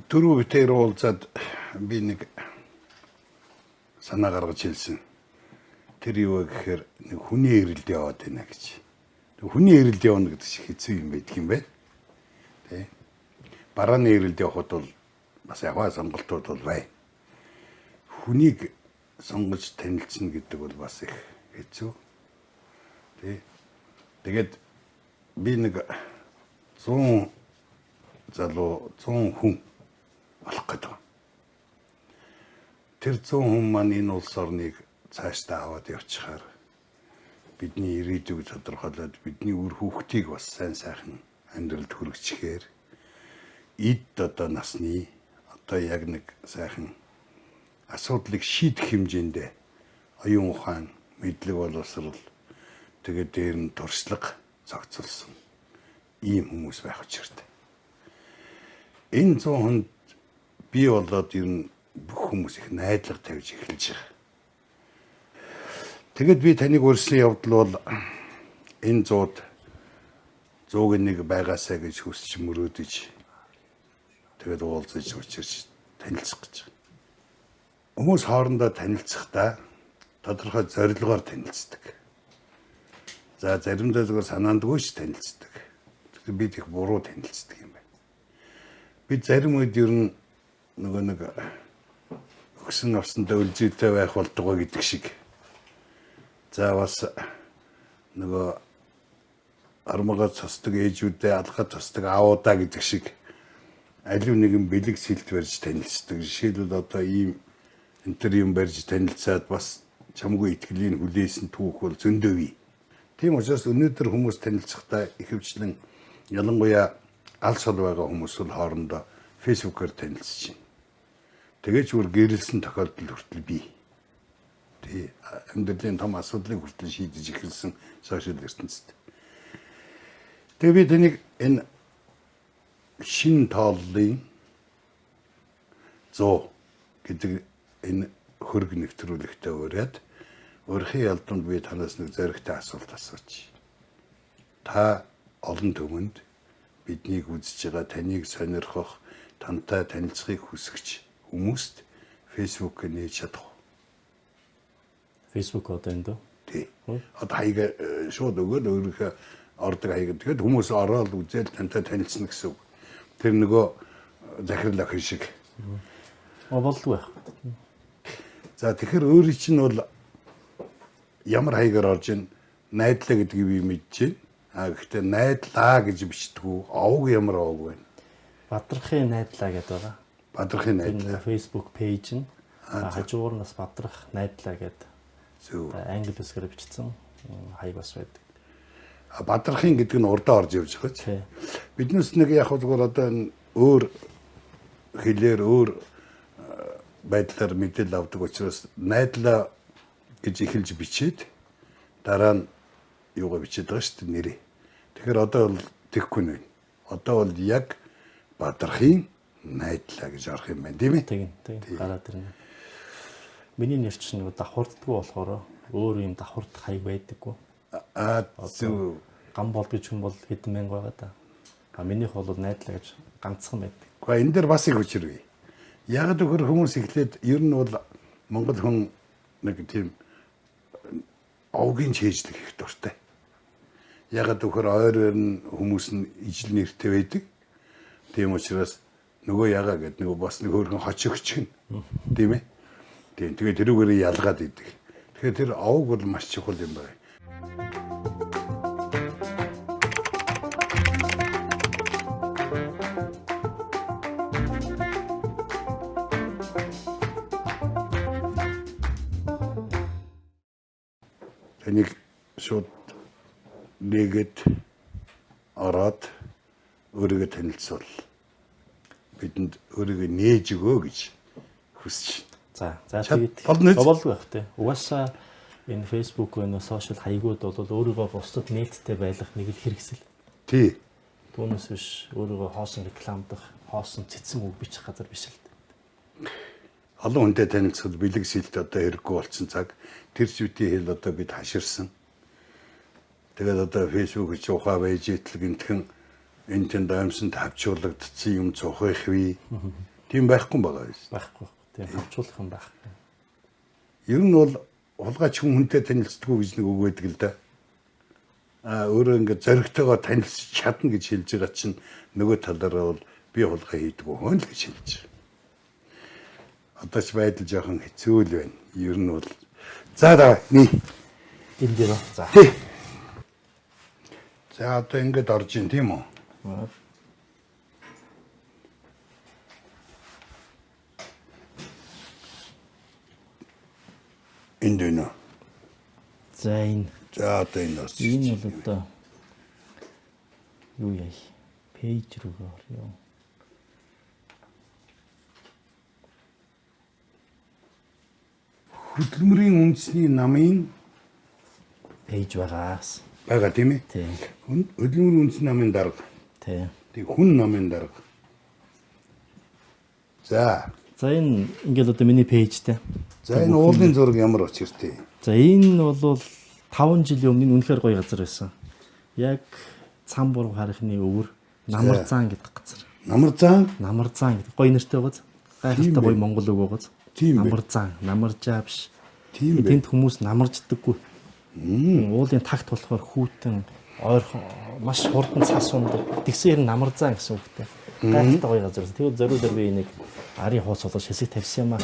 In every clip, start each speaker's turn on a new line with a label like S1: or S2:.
S1: Дөрөв битээр уулзаад би нэг санаа гаргаж хэлсэн. Тэр юу вэ гэхээр нэг хүний эрэлд яваад байна гэж. Хүний эрэлд явна гэдэг шиг хэцүү юм байдаг юм байна. Тэ. Барааны эрэлд явхад бол бас яваа сонголтууд бол бай. Хүнийг сонгож танилцна гэдэг бол бас их хэцүү. Тэ. Тэгээд би нэг 100 залуу 100 хүн болох гэдэг. Тэр 100 хүн маань энэ улс орныг цаашдаа аваад явчихаар бидний ирээдүйг тодорхойлоод бидний үр хүүхдийг бас сайн сайхан амьдралд хүргэчихээр эд одоо насны одоо яг нэг сайхан асуудлыг шийдэх хэмжээндээ оюун ухаан мэдлэг боловсрол тэгээд дээр нь туршлага зохицуулсан ийм хүмүүс байх учиртай. Энэ 100 хүнд би болоод ер нь бүх хүмүүс их найдлага тавьж эхэлж байгаа. Тэгэд би таныг урьдчилан явдал бол энэ 100-г нэг байгаасаа гэж хүсч мөрөөдөж тэгээд уулзаж учирч танилцах гэж. Хүмүүс хоорондоо танилцахдаа тодорхой зорилгоор танилцдаг. За заримдаа зүгээр санаандгүй ч танилцдаг. Тэгэхээр бид их буруу танилцдаг юм байна. Би зарим үед ер нь нөгөө нэг өгсөн авсандаа үлзийтэй байх болдгоо гэдэг шиг. За бас нөгөө армагаа цосдог ээжүүдээ алхаад цосдог аавуудаа гэдэг шиг алив нэгэн бэлэг сэлт барьж танилцдаг. Жишээлбэл одоо ийм энтер юм барьж танилцаад бас чамгүй итгэлийн хүлээсэн түүх бол зөндөө бий. Тийм учраас өнөөдөр хүмүүс танилцахдаа ихэвчлэн ялангуяа алс хол байгаа хүмүүс бол хоорондоо фэйсбүүкээр танилцж байна. Тэгээд зүгээр гэрэлсэн тохиолдол хүртэл бий. Тий амьдралын том асуудлыг хүртэл шийдэж эхэлсэн сошиал ертөнцид. Тэгээд би тэнийг энэ шин тооллын 100 гэдэг энэ хөрг нэвтрүүлэгтээ ураад өөрхийн ялдамд би танаас нэг зоригтой асуулт асууж. Та олон түмэнд биднийг үзэж байгаа таныг сонирхох, тантай танилцахыг хүсэж хүмүүст фэйсбүүкээр нээж чадах уу?
S2: Фэйсбүүк одоо энэ дөө?
S1: Тий. Одоо хаяг шууд өгөөл өөрийнхөө ордог хаяг. Тэгээд хүмүүс ороод үзэл тантай танилцна гэсэн үг. Тэр нөгөө захирал охин шиг.
S2: Болдгүй.
S1: За тэгэхээр өөрийн чинь бол ямар хаягаар орж ийн найдлаа гэдгийг би мэдэж байна. Гэхдээ найдлаа гэж бичдэггүй. Овг ямар овг вэ?
S2: Бадрахын найдлаа гэдэг байгаа.
S1: Бадрахын найдлаа.
S2: Facebook пэйж нь хажуугаар нас бадрах найдлаа гэдэг.
S1: Зөв.
S2: Англи хэлээр бичсэн хаяг бас байдаг.
S1: Бадрахын гэдэг нь урдаа орж явж байгаа ч. Биднээс нэг яг зүгээр одоо өөр хэлээр өөр байдлаар мэдээлэл авдаг учраас найдлаа гэж эхэлж бичээд дараа нь юугаа бичээд байгаа шүү дээ нэрээ. Тэгэхээр одоо бол тэгхгүй нэ. Одоо бол яг бадрахын найдлаа гэж орох юм байна тийм ээ.
S2: Тийм гараад ирнэ. Миний нэр чинь нэг давхурддаггүй болохоор өөр юм давхурдах хаяг байдаггүй.
S1: Зөв.
S2: Гам бол гэж хүн бол хэдэн мянга байгаа да. Минийх бол найдлаа гэж ганцхан байдаг.
S1: Гэхдээ энэ дээр бас их хүчрэг. Яг л хүмүүс эхлээд ер нь бол Монгол хүн нэг тийм овгийн чэйжлэг их дуртай. Яг л ойроор нь хүмүүс нь ижил нэртэй байдаг. Тийм учраас нөгөө ягаа гэдэг нөгөө бас нэг хөөрхөн хочогч гин. Тийм ээ. Тийм тэгээд тэрүүгээр ялгаад идэг. Тэгэхээр тэр овг бол маш чухал юм байна. Тэнийг шууд нэгэд ороод өөрийгөө танилцуул. Бидэнд өөрийгөө нээж өгөө гэж хүсэж
S2: байна. За тэгээд болдгүй байх тий. Угаасаа энэ Facebook өнөө сошиал хаягууд бол өөрийгөө бусдад нээлттэй байлгах нэг л хэрэгсэл.
S1: Тий.
S2: Түүнээс биш өөрийгөө хоосон рекламдах, хоосон цэцэн үг бичих газар биш л дээ.
S1: Олон хүнтэй танилцахад бэлэг сэлт одоо хэрэггүй болсон цаг тэр зүйтэй хэл одоо бид хаширсан. Тэгээд одоо фэйсбүүк чи ухаа байж итэл гинтхэн энэ тэнд аимсан тавчуулагдсан юм цухах бий. Тийм байхгүй байгаа юм.
S2: Байхгүй. Тийм хавчуулах юм байхгүй.
S1: Ер нь бол хулгайч хүн хүнтэй танилцдаггүй гэж нэг үг байдаг л да. Өөрөө ингээд зоригтойгоо танилцж чадна гэж хэлж байгаа чинь нөгөө талаараа бол би хулгай хийдэг хүн л гэж хэлж байгаа. Одоо ч байдал жоохон хэцүү л байна. Ер нь бол за давай nee.
S2: Энэ дээр за.
S1: За одоо ингээд орж ийн тийм үү? Энд үнэ.
S2: За энэ.
S1: За одоо энэ орж.
S2: Энэ бол одоо юу яа? Пэйж рүүгээ орё.
S1: Хөдөлмөрийн үндэсний намын
S2: пэйж байгаас.
S1: Байгаа тийм ээ?
S2: Тийм.
S1: Хөдөлмөрийн үндэсний намын дарга.
S2: Тийм.
S1: Тэг хүн намын дарга. За.
S2: За энэ ингээд одоо миний пэйжтэй.
S1: За энэ уулын зураг ямар учиртай?
S2: За энэ бол 5 жилийн өмнө үнэхээр гоё газар байсан. Яг цам буруу харихны өвөр Намарзаан гэдэг газар.
S1: Намарзаан?
S2: Намарзаан гэдэг гоё нэртэй гоц. Гайхалтай гоё монгол үг гоц. Намарзаан, намаржаа биш.
S1: Тийм бэ.
S2: Тэнд хүмүүс намарждаггүй. Уулын тагт болохоор хүүтэн ойрхон маш хурдан цас ундаг. Тэгсээр намарзаан гэсэн үгтэй. Гайхалтай гоё газар. Тэгээд зориулаар би энийг арын хууц болоо шилсэг тавьсан юм аа.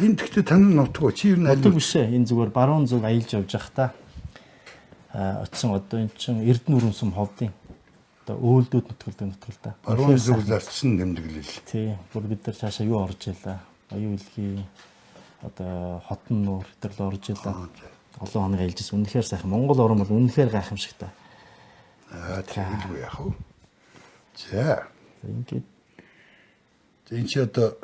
S1: Энэ тэгтээ тань нутгоо чи ер нь
S2: аль биш ээ. Энэ зүгээр баруун зүг аялж явж байхдаа очсон одоо эн чин Эрдэнэ өрөм сум ховдын одоо өөлдүүд нутгалтай.
S1: Баруун зүг зарчсан тэмдэглэл.
S2: Тий. Бүр бид нар цаашаа юу орж илаа. Оюун илгий одоо хотон нуур тэр л орж илаа. Олон хоног аялжсэн. Үнэхээр сайхан. Монгол орн бол үнэхээр гайхамшигтай.
S1: Тэгэлгүй яах вэ? За.
S2: Ингээд
S1: энэ чи одоо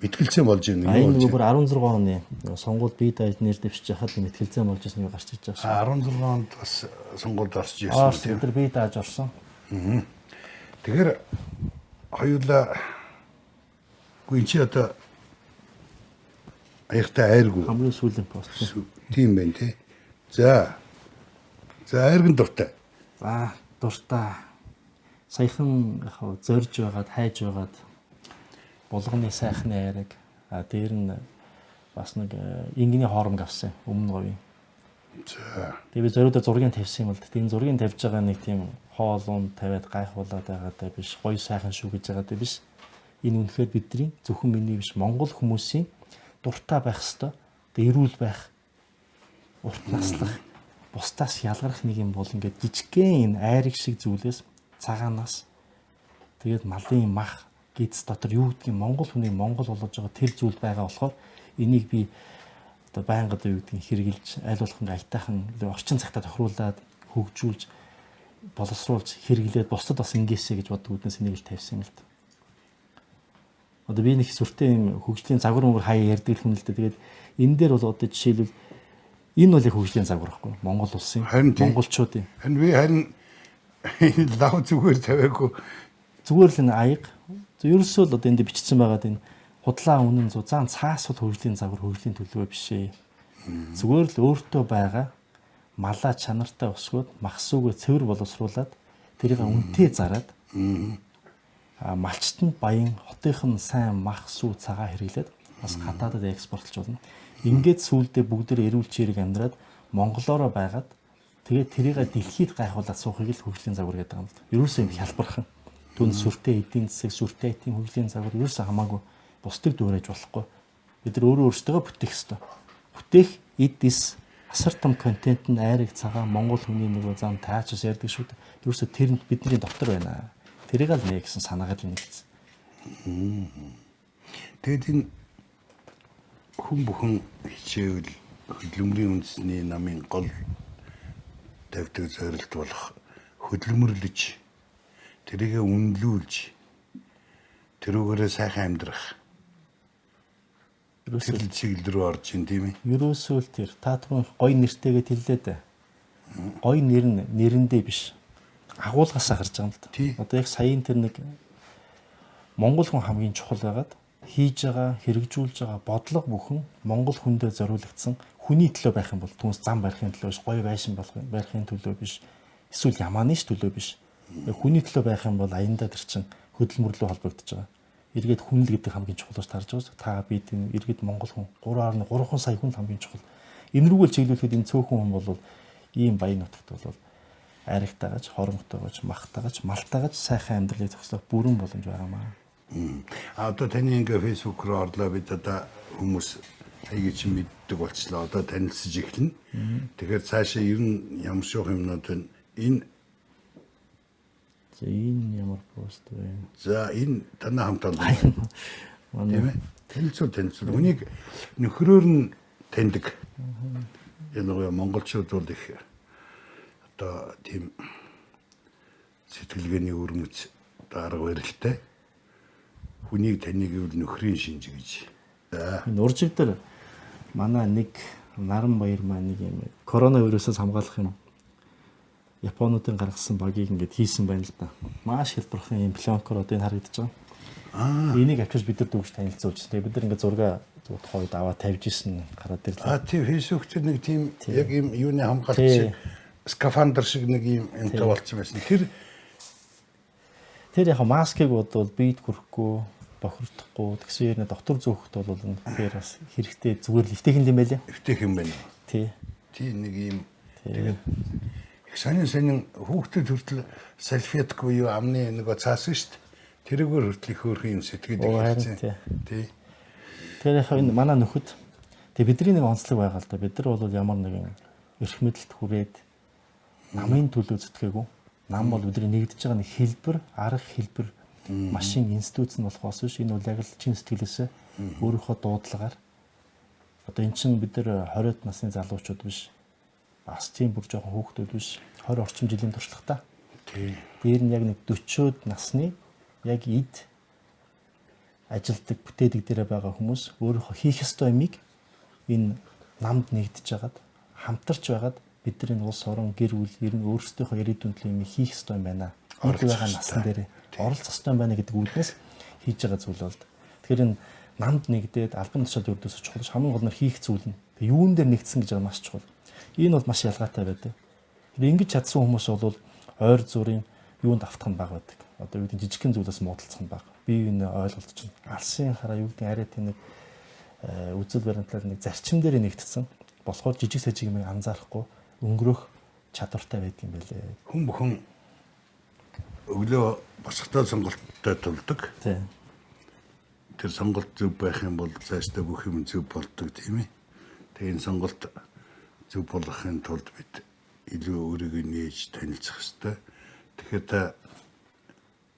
S1: мэтгэлцээ болж байна.
S2: Энэ бүр 16 оны сонгуульд бие дааж нэр дэвшиж хахад мэтгэлцээ болж ирсэн юм гарч иж байгаа.
S1: 16 онд бас сонгуульд орж ирсэн
S2: тийм. Тэр бие дааж орсон.
S1: Тэгэхээр хоёулаа гүн чи одоо аягтай айргүй.
S2: Хамгийн сүүлийн пост.
S1: Тийм байна тий. За. За айргэн дуртай.
S2: За дуртай. Саяхан яг зорж байгаад хайж байгаад булганы сайхны айраг дээр нь бас нэг ингийн хоромг авсан өмнө говийн.
S1: За.
S2: Тэгээ би зориудаа зургийг тавьсан юм л да. Тийм зургийг тавьж байгаа нэг тийм хоолуун тавиад гайхуулаад байгаатай биш, гоё сайхан шүү гэж байгаатай биш. Энэ үнэхээр бидний зөвхөн миний биш Монгол хүмүүсийн дуртай байх ёстой. Тэгээ эрүүл байх, урт наслах, бусдаас ялгарх нэг юм бол ингээд жижигхэн энэ айраг шиг зүйлээс цагаанаас тэгээд малын мах гиз дотор юу гэдгийг монгол хүний монгол болгож байгаа тэр зүйл байгаа болохоор энийг би одоо байнга одоо юу гэдгийг хэрэгжилж аль болох ингээ айтайхан орчин цагтаа тохируулаад хөгжүүлж боловсруулж хэрэглээд бусдад бас ингэсэ гэж боддог үднээс энийг л тавьсан юм л та. Одоо би нэг сүртэй юм хөгжлийн загвар мөр хаяа ярьдаг хүн л дээ. Тэгээд энэ дээр бол одоо жишээлбэл энэ бол яг хөгжлийн загвар байхгүй Монгол улсын монголчуудын.
S1: Харин лав зүгээр тавиагүй.
S2: Зүгээр л энэ аяг. Ерөөсөө л одоо энд бичсэн байгаад энэ худлаа үнэн зузаан цаас бол хөгжлийн загвар хөгжлийн төлөвөө биш ээ. Зүгээр л өөртөө байгаа малаа чанартай өсгөөд махсуугаа цэвэр боловсруулад тэрийг үнэтэй зарад малчтанд баян хотынх нь сайн мах сүү цагаа хэрэглээд бас гадаадад экспортлж болно. Ингээд сүүлдээ бүгдээр эрүүл чирэг амьдраад монголоороо байгаад тэгээд тэрийг дэлхийд гайхуулаад суухыг л хөгжлийн загвар гэдэг юм л. Ерөөсөө юм хялбархан. Түн сүртэй эдийн засаг, сүртэй эдийн хөгжлийн загвар ерөөсөө хамаагүй бусдыг дүүрэж болохгүй. Бид нар өөрөө өөрсдөө бүтээх ёстой. Бүтээх эд эс асар том контент нь айраг цагаан монгол хүний нэг зам таачаас ярьдаг шүү дээ. Ерөөсөө тэр нь бидний дотор байна. Тэрийг л нэ гэсэн санаагаад нэгсэн.
S1: Тэгэд энэ хүн бүхэн хичээвэл хөдөлмөрийн үндэсний намын гол тавьдаг зорилт болох хөдөлмөрлөж тэрийгэ үнэлүүлж тэрүүгээрээ сайхан амьдрах. Ерөөсөө чиглэл рүү орж ин тийм ээ.
S2: Ерөөсөө л тэр та түрүүн гоё нэртэйгээ хэллээ дээ. Гоё нэр нь нэрэндээ биш. Агуулгасаа гарч байгаа юм л да. Одоо яг саяын тэр нэг монгол хүн хамгийн чухал байгаад хийж байгаа, хэрэгжүүлж байгаа бодлого бүхэн монгол хүндээ зориулагдсан. Хүний төлөө байх юм бол түнс зам барихын төлөө биш, гоё байшин барихын төлөө биш, эсвэл ямааны төлөө биш. Хүний төлөө байх юм бол аяндаа тэр чин хөдөлмөрлөө холбогдож байгаа. эргээд хүн л гэдэг хамгийн чухал гэж тарж байгаа. Та бид энэ эргээд Монгол хүн 3.3 сая хүн хамгийн чухал. Энэ рүүгээ чиглүүлэхэд энэ цөөхөн хүн бол ийм баян нутагт бол айрагтаагаж, хоронготойгож, махтаагаж, малтаагаж сайхан амьдралыг зохицох бүрэн боломж байгаамаа.
S1: Одоо таны ингээ фэйсбүүк руу орлоо бид одоо хүмүүс аягүй чи мэддэг болчлоо. Одоо танилцж эхэлнэ. Тэгэхээр цаашаа ер нь ямар шоу юмнууд вэ? Энэ
S2: За энэ ямар пост вэ?
S1: за энэ танаа хамт олно. Тийм
S2: Манай
S1: ээ. Танилцуул. Үнийг нөхрөөр нь таньдаг. Энэ монголчууд бол их одоо тийм сэтгэлгээний өрмөц дарга барилтай. Хүнийг таних гэвэл нөхрийн шинж гэж. За
S2: энэ уржиг дээр манай нэг наран баяр маань нэг юм коронавирусээс хамгаалах юм Японуудын гаргасан багийг ингээд хийсэн байна л да. Маш хэлбэрхэн юм пленкор одоо энэ харагдаж байгаа. Энийг авчиж бид нар дүүгч танилцуулж. Тэгээ бид нар ингээд зураг хойд аваа тавьж исэн гараад ирлээ.
S1: тийм фэйсбүүк дээр нэг тийм яг юм юуны хамгаалч скафандр шиг нэг юм энтэй болцсон байсан.
S2: Тэр яг маскыг бодвол биед хүрхгүй, бохирдохгүй, тэгсээр доктор зөөхөд бол үнэхээр бас хэрэгтэй зүгээр лифтэх юм байлээ.
S1: Эвтэх юм байна.
S2: Тий.
S1: Тийм нэг юм тэгээд их сонин хүүхдэд хүртэл салфетк буюу амны нөгөө цаасан шүү дээ. Тэрүүгээр хүртэл их хөөрхөн юм сэтгэдэг хэлсэн. Тий.
S2: Тэгэхээр яг энэ манай нөхөд тэг бидний нэг онцлог байгаа л да. Бид нар бол ямар нэгэн эрх мэдэлд хүрээд намын төлөө зүтгээгүй. Нам бол бидний нэгдэж байгаа нэг хэлбэр, арга хэлбэр, машин институт нь болохоос биш энэ бол яг л чин сэтгэлээсээ өөрийнхөө дуудлагаар одоо эн чинь бид нар 20-д насны залуучууд биш. Бас тийм бүр жоохон хүүхдүүд биш. 20 орчим жилийн туршлагатай.
S1: Тий.
S2: Дээр нь яг нэг 40-од насны яг эд ажилдаг, бүтээдэг дээрээ байгаа хүмүүс өөрийнхөө хийх ёстой юмыг энэ намд нэгдэж хагаад хамтарч байгаад бидний улс орон гэр бүл ер нь өөрсдийнхөө ирээдүйн төлөө юм хийх ёстой юм байна. Оролцох байгаа насан дээр оролцох ёстой юм байна гэдэг үүднээс хийж байгаа зүйл бол. Тэгэхээр энэ намд нэгдээд албан тушаал өрдөөс чухал хамгийн гол нь хийх зүйл нь. Тэгээ юун дээр нэгдсэн гэж байгаа маш чухал. Энэ бол маш ялгаатай байдаг. Тэгэхээр ингэж чадсан хүмүүс бол ойр зүрийн юунд автах нь бага байдаг. Одоо юу гэдэг жижигхэн зүйлээс муудалцах нь бага. Би энэ ойлголт чинь алсын хараа юу гэдэг арай тийм нэг үзэл баримтлал нэг зарчим дээр нэгдсэн. Болохоор жижиг сажиг юм анзаарахгүй өнгөрөх чадвартай байдаг юм байлээ.
S1: Хүн бүхэн өглөө босготой сонголттой тулдаг.
S2: Тийм.
S1: Тэр сонголт зөв байх юм бол цаашдаа бүх юм зөв болдог тийм ээ. Тэгээ энэ сонголт зөв болгохын тулд бид илүү өөрийгөө нээж танилцах хэрэгтэй. Тэгэхээр та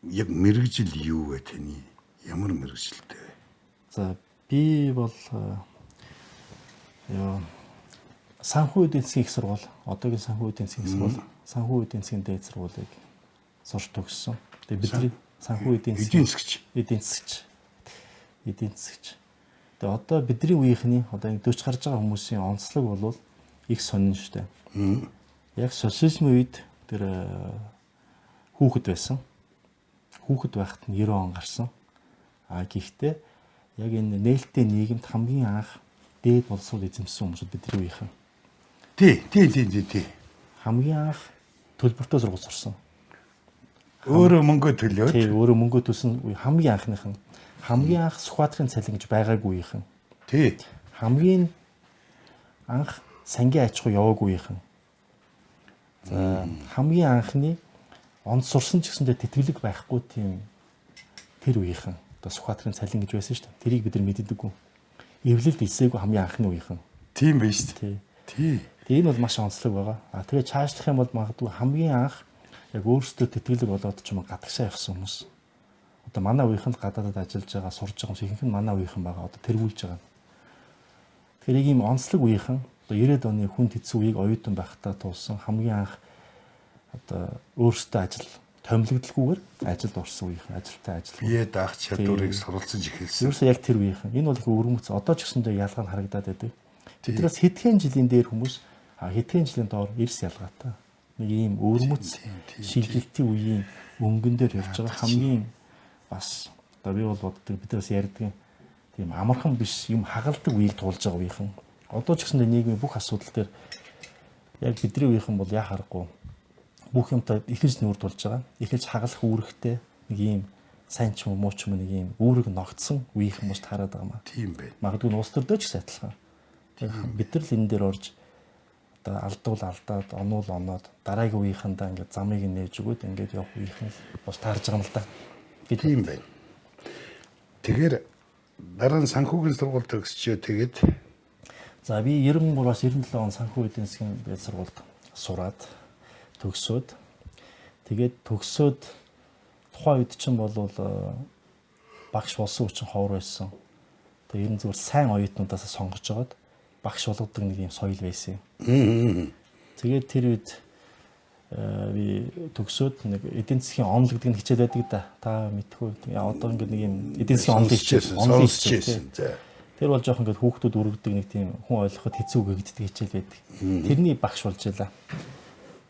S1: яг мэрэгжил юу вэ таны? Ямар мэрэгжилтэй вэ?
S2: За би бол санхүү эдийн засгийн их сургууль, одоогийн санхүү эдийн засгийн сургууль, санхүү эдийн засгийн дээд сургуулийг сурч төгссөн. Тэгээ бидний санхүү эдийн засгч. Тэгээ одоо бидний үеийнхний одоо 40 гарч байгаа хүмүүсийн онцлог бол их сонин штэ. Яг социализмын үед тэр хүүхэд байсан. Хүүхэд байхад нь 90 он гарсан. Гэхдээ яг энэ нээлттэй нийгэмд хамгийн анх дээд боловсрол эзэмсэн хүмүүс бидний үеийнхэн.
S1: Тий.
S2: Хамгийн анх төлбөртэй сургууль сурсан.
S1: Өөрөө мөнгө төлөөд.
S2: Тий, өөрөө мөнгө төлсөн хамгийн анхныхан. Хамгийн анх Сүхбаатарын цалин гэж байгаагүй үеийнхэн.
S1: Тий.
S2: Хамгийн анх сангийн аж ахуй яваагүй үеийнхэн. За хамгийн анхны онд сурсан ч гэсэндээ тэтгэлэг байхгүй тийм тэр үеийнхэн. Одоо Сүхбаатарын цалин гэж байсан шүү дээ. Тэрийг бид нар мэддэггүй. Эвлэлд эсээгүй хамгийн анхны үеийнхэн.
S1: Тийм байж шүү дээ. Тий.
S2: Тэгээ энэ бол маш онцлог байгаа. Тэгээ цаашлах юм бол магадгүй хамгийн анх яг өөрсдөө тэтгэлэг болоод ч юм гадагшаа явсан хүмүүс. Одоо манай үеийнхэнд гадаадад ажиллаж байгаа, сурж байгаа хүмүүс ихэнх нь манай үеийнхэн байгаа. Одоо тэргүүлж байгаа. Тэгэхээр яг ийм онцлог үеийнхэн одоо 90-ад оны хүн тэдсэн үеийг оюутан байхдаа туулсан хамгийн анх одоо өөрсдөө ажил томилогдлгүйгээр ажилд орсон үеийнхэн, ажилтаа ажил.
S1: Бие даах чадварыг суралцж эхэлсэн.
S2: Ерөөсөө яг тэр үеийнхэн. Энэ бол их өрмөц. Одоо ч гэсэндээ ялгаа нь харагдаад байдаг. Тэдрээс хэдхэн жилийн дээр хүмүүс хэдхэн жилийн доор эрс ялгаатай. Нэг ийм өрмөц шилжилтийн үеийн өнгөн дээр явж байгаа хамгийн бас одоо би бол боддог биднээс ярьдаг тийм амархан биш юм хагалдаг үеийг туулж байгаа үеийнхэн. Одоо ч гэсэндээ нийгмийн бүх асуудал дээр яг бидний үеийнхэн бол яа харахгүй бүх юмтай эхэлж нүүр тулж байгаа. Эхэлж хагалах үүрэгтэй нэг ийм сайн ч юм уу муу ч юм уу нэг юм үүрэг ногдсон үеийн хүмүүст хараад байгаа маа.
S1: Тийм байна.
S2: Магадгүй нь улс төрдөө ч гэсэн адилхан. Бид нар л энэ дээр орж одоо алдуул алдаад онуул оноод дараагийн үеийнхэндээ ингээд замыг нээж өгөөд ингээд явах үеийнхэн бас таарж байгаа юм л да.
S1: Тийм байна. Тэгэхээр дараа нь санхүүгийн сургууль төгсчөө тэгээд
S2: за би 93-аас 97 он санхүү эдийн засгийн байр сургуульд сураад төгсөөд тэгээд төгсөөд тухайн үед чинь бол багш болсон хүчин ховор байсан. Тэгээд ер нь зүгээр сайн оюутнуудаас сонгож жагаад багш болгодог нэг юм соёл байсан юм. Тэгээд тэр үед би төгсөөд нэг эдийн засгийн онол гэдэг нь хичээл байдаг да. Та мэдхгүй. Одоо ингээд нэг юм эдийн засгийн онол хичээл. Тэр бол жоох ингээд хүүхдүүд үргэлдэг нэг тийм хүн ойлгоход хэцүү гэгддэг хичээл байдаг. Тэрний багш болж байлаа.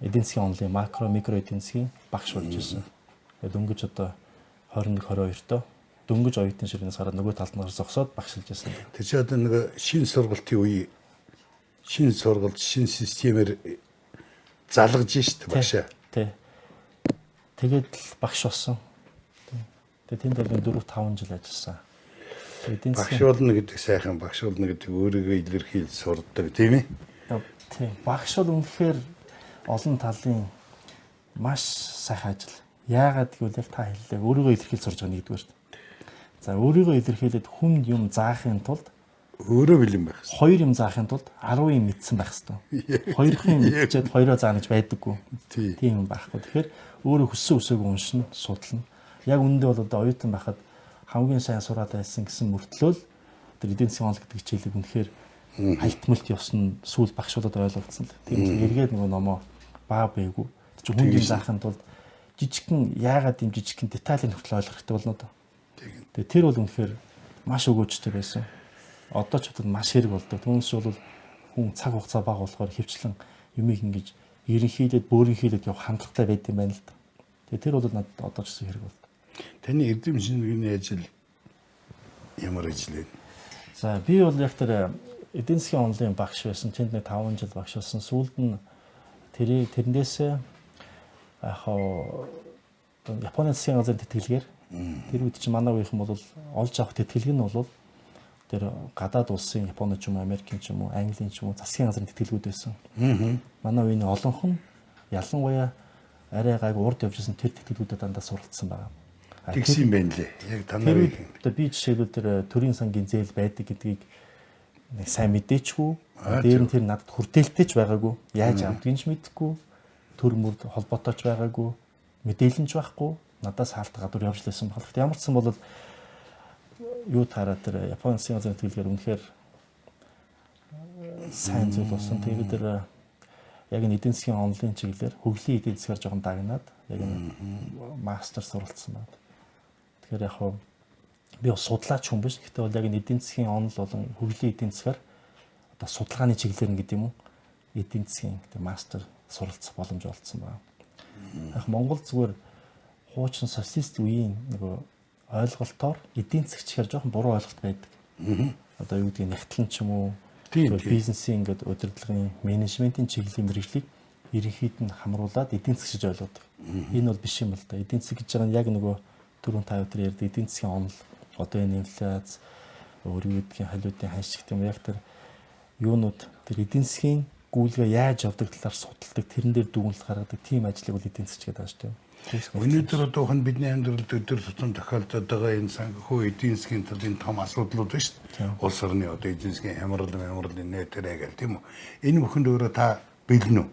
S2: Эдийн засгийн онолын макро микро эдийн засгийн багш болж байсан. Тэгээд дөнгөж одоо 21 22-тоо дөнгөж оюутны ширнээс гараад нөгөө талд нь зогсоод багшилж байсан.
S1: тэр чи одоо нэг шинэ сургалтын үе шинэ сургалт шинэ системээр залгаж штэ багшаа.
S2: Тий. Тэгээд л багш болсон. Тэгээд тэнд бол 4-5 жил ажилласан. Эдийн
S1: Багш
S2: засгийн
S1: болно гэдэг сайхан багш болно гэдэг өөрийгөө илэрхийлж сурдаг тийм ээ.
S2: тий. Багш бол үнэхээр олон талын маш сайхан ажил. Яагаад гэвэл яг та хэллээ өөрийгөө илэрхийлж сурж байгаа нэгдүгээр. За өөрийгөө илэрхийлээд хүнд юм заахын тулд
S1: Өөрөө бэлэн байх.
S2: 2 юм заахын тулд 10 юм мэдсэн байх хэрэгтэй. 2 юм мэдчихэд 2-оо заана гэж байдаггүй. Тийм юм байхгүй. Тэгэхээр өөрөө хүссэн үсээг уншина, судална. Яг үүндээ бол одоо оюутан байхад хамгийн сайн сураад байсан гэсэн мөртлөө тэр эдийн засгийн онол гэдэг хичээлийг үнэхээр хальтмалт явсан сүүл багшуулаад ойлгогдсон л. Тийм л эргээд нөгөө номоо баа бэйгүү. Чи хүнд юм заахын тулд жижигхэн яагаад юм жижигхэн деталийн хүртэл ойлгох хэрэгтэй болно доо. Тэгээ тэр бол үнэхээр маш өгөөжтэй байсан. Одоо ч бодоход маш хэрэг болдог. Түүнээс бол хүн цаг хугацаа бага болохоор хөвчлэн юмыг ингэж ерөнхийдөө бөөрөнхийдөө явах хандлагатай байд юм байна л да. Тэгээ тэр бол надад одоо ч гэсэн хэрэг болдог.
S1: Таны эрдэм шинжилгээний ажил ямар ажил вэ?
S2: За би бол яг тэр эдийн засгийн онолын багш байсан. Тэнд нэг 5 жил багш болсон. Сүүлд нь тэрнээс яг Японы засгийн газрын тэтгэлгээр тэр үед чинь манай үеийнхэн бол олж авах тэтгэлэг нь бол тэр гадаад улсын Японы ч юм уу, Америкийн ч юм уу, Английн ч юм уу засгийн газрын тэтгэлгүүд байсан. Манай үеийн олонх нь ялангуяа арай гайг урд явж исэн тэр тэтгэлгүүдэд дандаа суралцсан байгаа.
S1: Тэгсэн байх лээ. Яг танаар
S2: одоо би жишээлбэл тэр төрийн сангийн зээл байдаг гэдгийг нэг сайн мэдээчгүй. Дээр нь тэр надад хүртээлтэй ч байгаагүй. Яаж авдгийг ч мэдэхгүй. Төр мөрд холбоотой ч байгаагүй. Мэдээлэл нь ч байхгүй. Надаас хаалт гадуур явж лээсэн баг. Ямар ч сан бол юу таараа тэр Японы засгийн газрын тэтгэлгээр үнэхээр сайн зүйл болсон. Тэгээд тэр яг энэ эдийн засгийн онлын чиглэлээр хөгжлийн эдийн засгаар жоохон дагнаад яг энэ мастер суралцсан байна. Тэгэхээр яг хөө би бас судлаач хүн биш. Гэхдээ бол яг энэ эдийн засгийн онл болон хөгжлийн эдийн засгаар одоо судалгааны чиглэлээр нь гэдэг юм уу? Эдийн засгийн гэдэг мастер суралцах боломж олдсон байна. Яг Монгол зүгээр хуучин социалист үеийн нөгөө ойлголтоор эдийн засгчаар жоохон буруу ойлголт байдаг. Одоо юу гэдгийг нягтлан ч юм уу бизнесийн ингээд удирдлагын менежментийн чиглэлийн мэргэжлийг ерөнхийд нь хамруулад эдийн засгч ойлгодог. Энэ бол биш юм л да. Эдийн засаг гэж байгаа нь яг нөгөө түрүүн та өдөр ярьдаг эдийн засгийн онол, одоо энэ инфляц, өөр юу гэдгийг халиудын ханш гэх юм яг тэр юунууд тэр эдийн засгийн гүйлгээ яаж явдаг талаар судалдаг, тэрэн дээр дүгнэлт гаргадаг тийм ажлыг бол эдийн засч гэдэг ааш тийм.
S1: Өнөөдөр одоохон бидний амьдралд өдөр тутам тохиолдоод байгаа энэ санхүү эдийн засгийн талын том асуудлууд байна шүү дээ. Улс орны одоо эдийн засгийн хямралын нэтэрэй гэл тийм үү. Энэ бүхэнд өөрөө та бэлэн үү?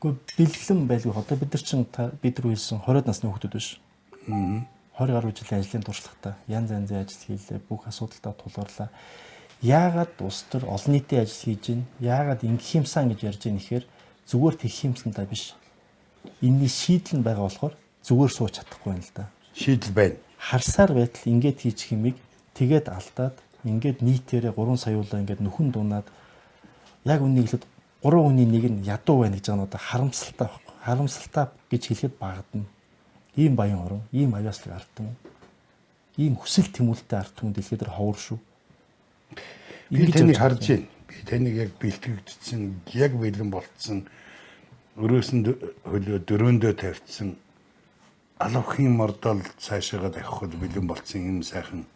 S2: Гэхдээ бэлэн байлгүй. Одоо бид нар чинь бид нар үйлсэн 20-од насны хүүхдүүд биш. 20 гаруй жилийн ажлын туршлагатай янз янзын ажил хийлээ, бүх асуудалтай тулгуурлаа. Яагаад улс төр олон нийтийн ажил хийж гин? Яагаад ингэх юмсан гэж ярьж ийн ихээр зүгээр тэгэх юмсантай биш. Энэний шийдэл нь байгаа болохоор зүгээр сууж чадахгүй юм л да.
S1: Шийдэл байна.
S2: Харсаар байтал ингээд хийчих юмыг тэгээд алдаад ингээд нийтээрээ 3 саяулаа ингээд нөхөн дунаад яг үнийг хэлэхэд 3 хүний нэг нь ядуу байна гэж байгаа нь одоо харамсалтай байхгүй. Харамсалтай гэж хэлэхэд багадна. Ийм баян орон, ийм авьяаслаг ард түмэн, ийм хүсэл тэмүүлэлтэй ард түмэн дэлхийд ховор шүү.
S1: Би таныг харж байна. Би таныг яг бэлтгэгдсэн, яг бэлэн болцсон, өрөөсөнд хөлөө дөрөөндөө тавьчихсан алавхийн мордол цаашаагаа давхад бэлэн болцсон юм сайхан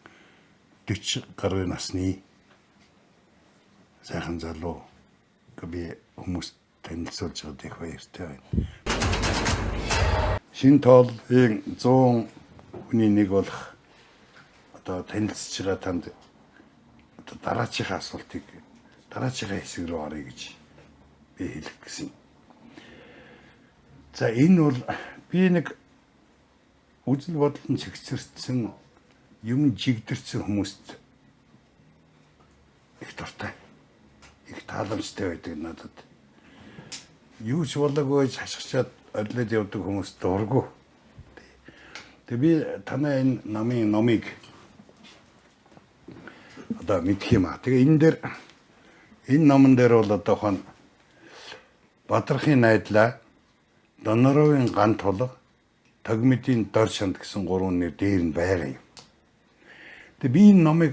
S1: 40 гаруй насны сайхан залуу би хүмүүст танилцуулж байгаад их баяртай байна. Шинэ тоолын 100 хүний нэг болох одоо танилцж байгаа танд одоо дараачихаа асуултыг дараачихаа хэсэг рүү оръё гэж би хэлэх гэсэн. За энэ бол би нэг үзэл бодлон чигцэрсэн юм жигдэрсэн хүмүүст их дуртай. Их тааламжтай байдаг надад. Юу ч болоогүй хашгичаад орлоод явдаг хүмүүс дургу. Тэгээ би танай энэ номыг одоо мэдх юм аа. Тэгээ энэ номон дээр бол одоохон Бадрахын найдлаа, Доноровын ган тулга, Тогмидийн дор шанд гэсэн 3 нэр дээр нь байгаа юм. Тэгээ би энэ номыг